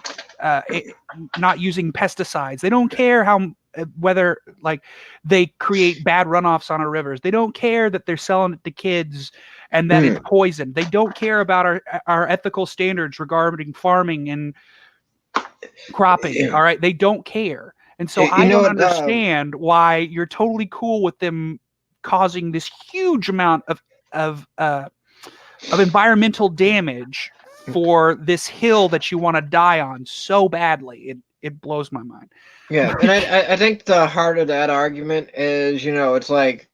not using pesticides. They don't care how whether like they create bad runoffs on our rivers. They don't care that they're selling it to kids and that it's Mm. poison. They don't care about our ethical standards regarding farming and cropping. Yeah. All right, they don't care. And so You I know don't what? understand why you're totally cool with them causing this huge amount of uh, of environmental damage for this hill that you want to die on so badly. It blows my mind. Yeah, and I think the heart of that argument is it's like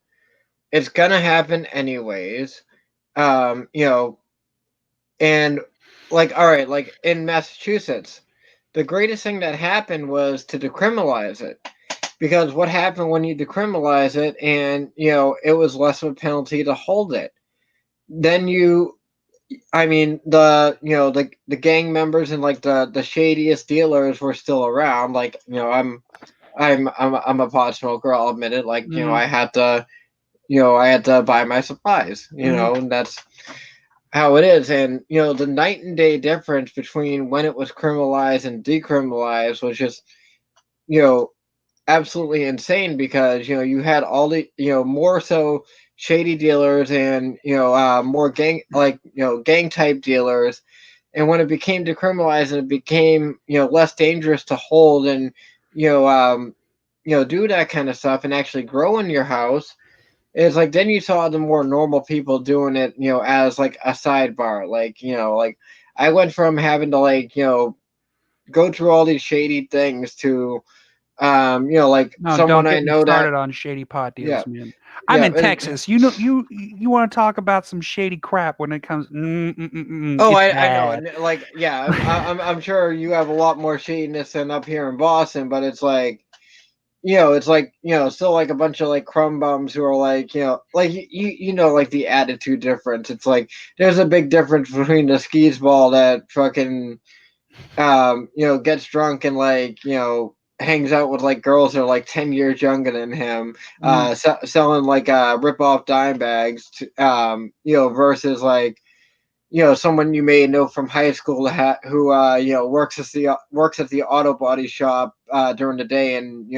it's gonna happen anyways. Um, you know, and like all right, like in Massachusetts, the greatest thing that happened was to decriminalize it. Because what happened when you decriminalize it and it was less of a penalty to hold it. Then I mean the gang members and like the shadiest dealers were still around. Like I'm a pot smoker. I'll admit it. Like Mm-hmm. I had to buy my supplies. Mm-hmm. And that's how it is. And the night and day difference between when it was criminalized and decriminalized was just you know absolutely insane because you had all the more so shady dealers and more gang type dealers, and when it became decriminalized and it became less dangerous to hold and you know um do that kind of stuff and actually grow in your house. It's like then you saw the more normal people doing it, as like a sidebar. Like, like I went from having to like, go through all these shady things to, like No, someone don't I get me know that, started on shady pot yeah, deals, man. I'm yeah, in Texas. You know, you want to talk about some shady crap when it comes. oh, It's I know, bad. and like, yeah, I'm sure you have a lot more shadiness than up here in Boston, but it's like, it's like, still like a bunch of like crumb bums who are like, like like the attitude difference. It's like there's a big difference between the skis ball that fucking gets drunk and like, hangs out with like girls that are like 10 years younger than him, Mm, selling like rip off dime bags to, versus like, someone you may know from high school who works at the auto body shop during the day, and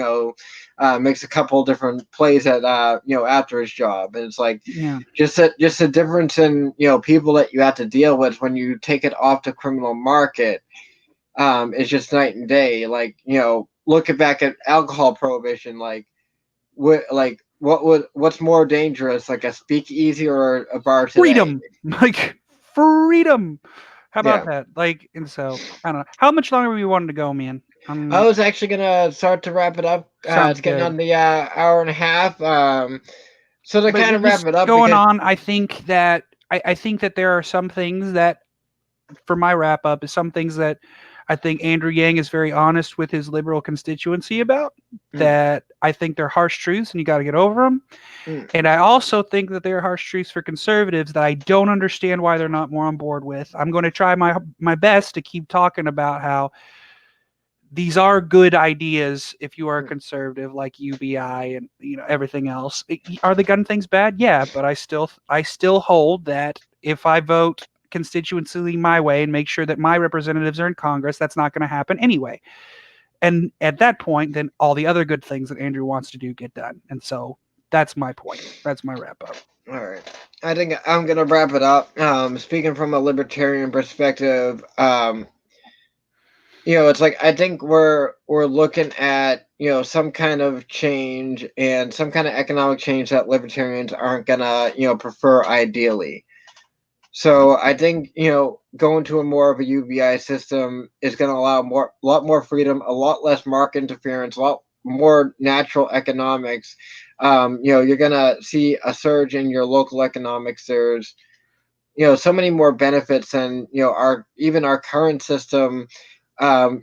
makes a couple different plays at after his job. And it's like yeah. just a difference in people that you have to deal with when you take it off the criminal market. Is just night and day. Like, looking back at alcohol prohibition, like what's more dangerous, like a speakeasy or a bar today? Freedom, like freedom. How about Yeah. that? Like, and so I don't know. How much longer we wanted to go, man? I was actually gonna start to wrap it up. Sounds It's getting good. on the hour and a half. So to But kind of wrap just it up, going because on, I think that there are some things that, for my wrap up, is some things that I think Andrew Yang is very honest with his liberal constituency about. mm, That I think they're harsh truths, and you got to get over them. mm, And I also think that they're harsh truths for conservatives that I don't understand why they're not more on board with. I'm going to try my best to keep talking about how these are good ideas if you are a mm, conservative, like UBI and everything else. Are the gun things bad? Yeah, but I still hold that if I vote constituency my way and make sure that my representatives are in Congress, that's not going to happen anyway. And at that point, then all the other good things that Andrew wants to do get done. And so that's my point. That's my wrap up. all right. I think I'm gonna wrap it up. Speaking from a libertarian perspective, it's like I think we're looking at some kind of change and some kind of economic change that libertarians aren't gonna prefer ideally. So I think going to a more of a UBI system is going to allow a lot more freedom, a lot less market interference, a lot more natural economics. You're going to see a surge in your local economics. There's so many more benefits than our current system. And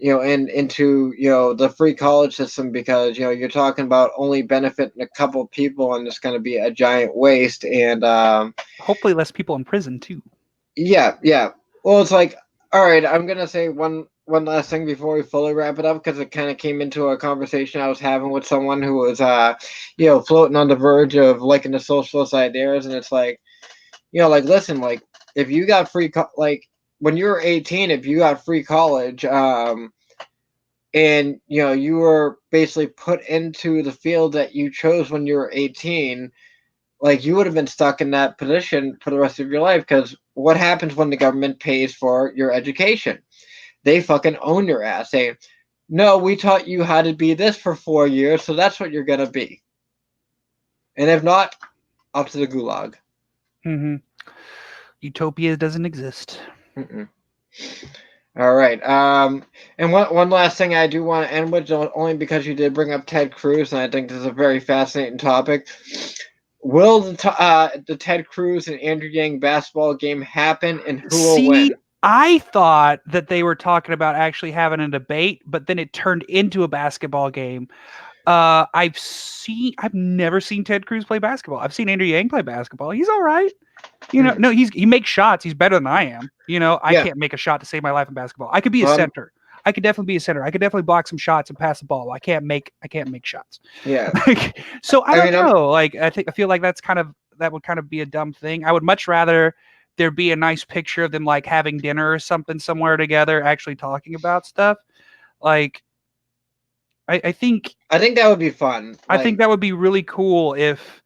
into the free college system, because you're talking about only benefiting a couple people, and it's going to be a giant waste. And Hopefully, less people in prison too. yeah, yeah. Well, it's like, all right, I'm gonna say one last thing before we fully wrap it up, because it kind of came into a conversation I was having with someone who was floating on the verge of liking the socialist ideas. And it's like, like, listen, like, if you got like when you were 18, if you got free college, and you were basically put into the field that you chose when you were 18, like, you would have been stuck in that position for the rest of your life. Because what happens when the government pays for your education? They fucking own your ass, saying, no, we taught you how to be this for 4 years, so that's what you're gonna be. And if not, up to the gulag. Mm-hmm. Utopia doesn't exist. Mm-mm. All right. And one last thing I do want to end with, only because you did bring up Ted Cruz, and I think this is a very fascinating topic. Will the Ted Cruz and Andrew Yang basketball game happen, and who will See, win? I thought that they were talking about actually having a debate, but then it turned into a basketball game. I've never seen Ted Cruz play basketball. I've seen Andrew Yang play basketball. He's all right. Hmm. No, he makes shots. He's better than I am. I Yeah. can't make a shot to save my life in basketball. I could be a Um. center. I could definitely be a center. I could definitely block some shots and pass the ball. I can't make shots. Yeah. So I I don't mean, I'm. know. Like I feel like that would kind of be a dumb thing. I would much rather there be a nice picture of them like having dinner or something somewhere together, actually talking about stuff. Like I think I think that would be fun. I think Like, that would be really cool if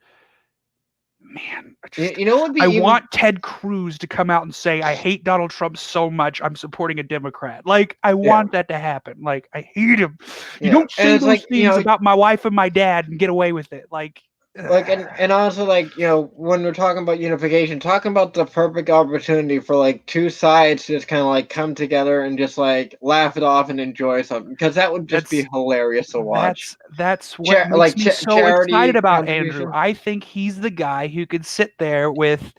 man, You know what would be I even want Ted Cruz to come out and say, I hate Donald Trump so much, I'm supporting a Democrat. Like, I yeah, want that to happen. Like, I hate him. You yeah. don't And say it's those like, things about my wife and my dad and get away with it. Like, and also like, when we're talking about unification, talking about the perfect opportunity for like two sides to just kind of like come together and just like laugh it off and enjoy something, because that would just be that's hilarious to watch. that's what makes Like me so excited charity about Andrew. contribution. I think he's the guy who could sit there with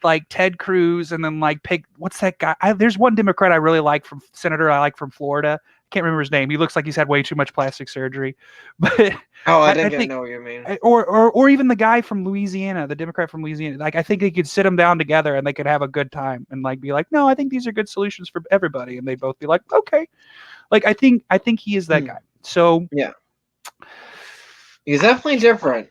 like Ted Cruz and then like pick what's that guy? There's one Democrat I really like from Senator I like from Florida. I can't remember his name. He looks like he's had way too much plastic surgery, but Oh, I I think I think know what you mean. or even the guy from Louisiana, the Democrat from Louisiana. Like I think they could sit them down together and they could have a good time and like be like, no, I think these are good solutions for everybody, and they both be like, okay. Like I think he is that guy. So Yeah, he's definitely different.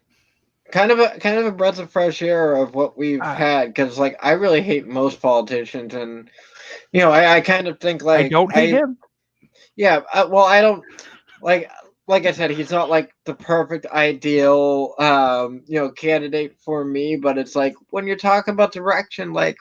Kind of a breath of fresh air of what we've uh, had, because like I really hate most politicians, and I kind of think I like don't hate him. well, I don't like I said, he's not like the perfect ideal candidate for me, but it's like when you're talking about direction, like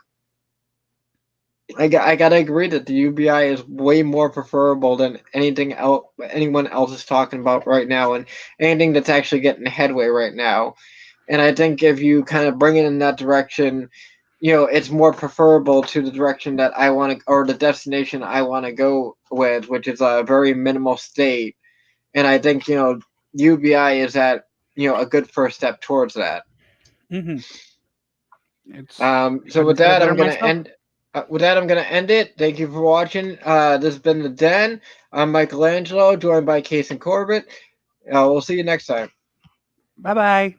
I gotta agree that the UBI is way more preferable than anything else anyone else is talking about right now, and anything that's actually getting headway right now. And I think if you kind of bring it in that direction, it's more preferable to the direction that I want to, or the destination I want to go with, which is a very minimal state. And I think, UBI is at, a good first step towards that. Mm-hmm. It's So couldn't with say it that, better I'm gonna myself. end. With that, I'm gonna end it. Thank you for watching. This has been the Den. I'm Michelangelo, joined by Case and Corbett. We'll see you next time. Bye bye.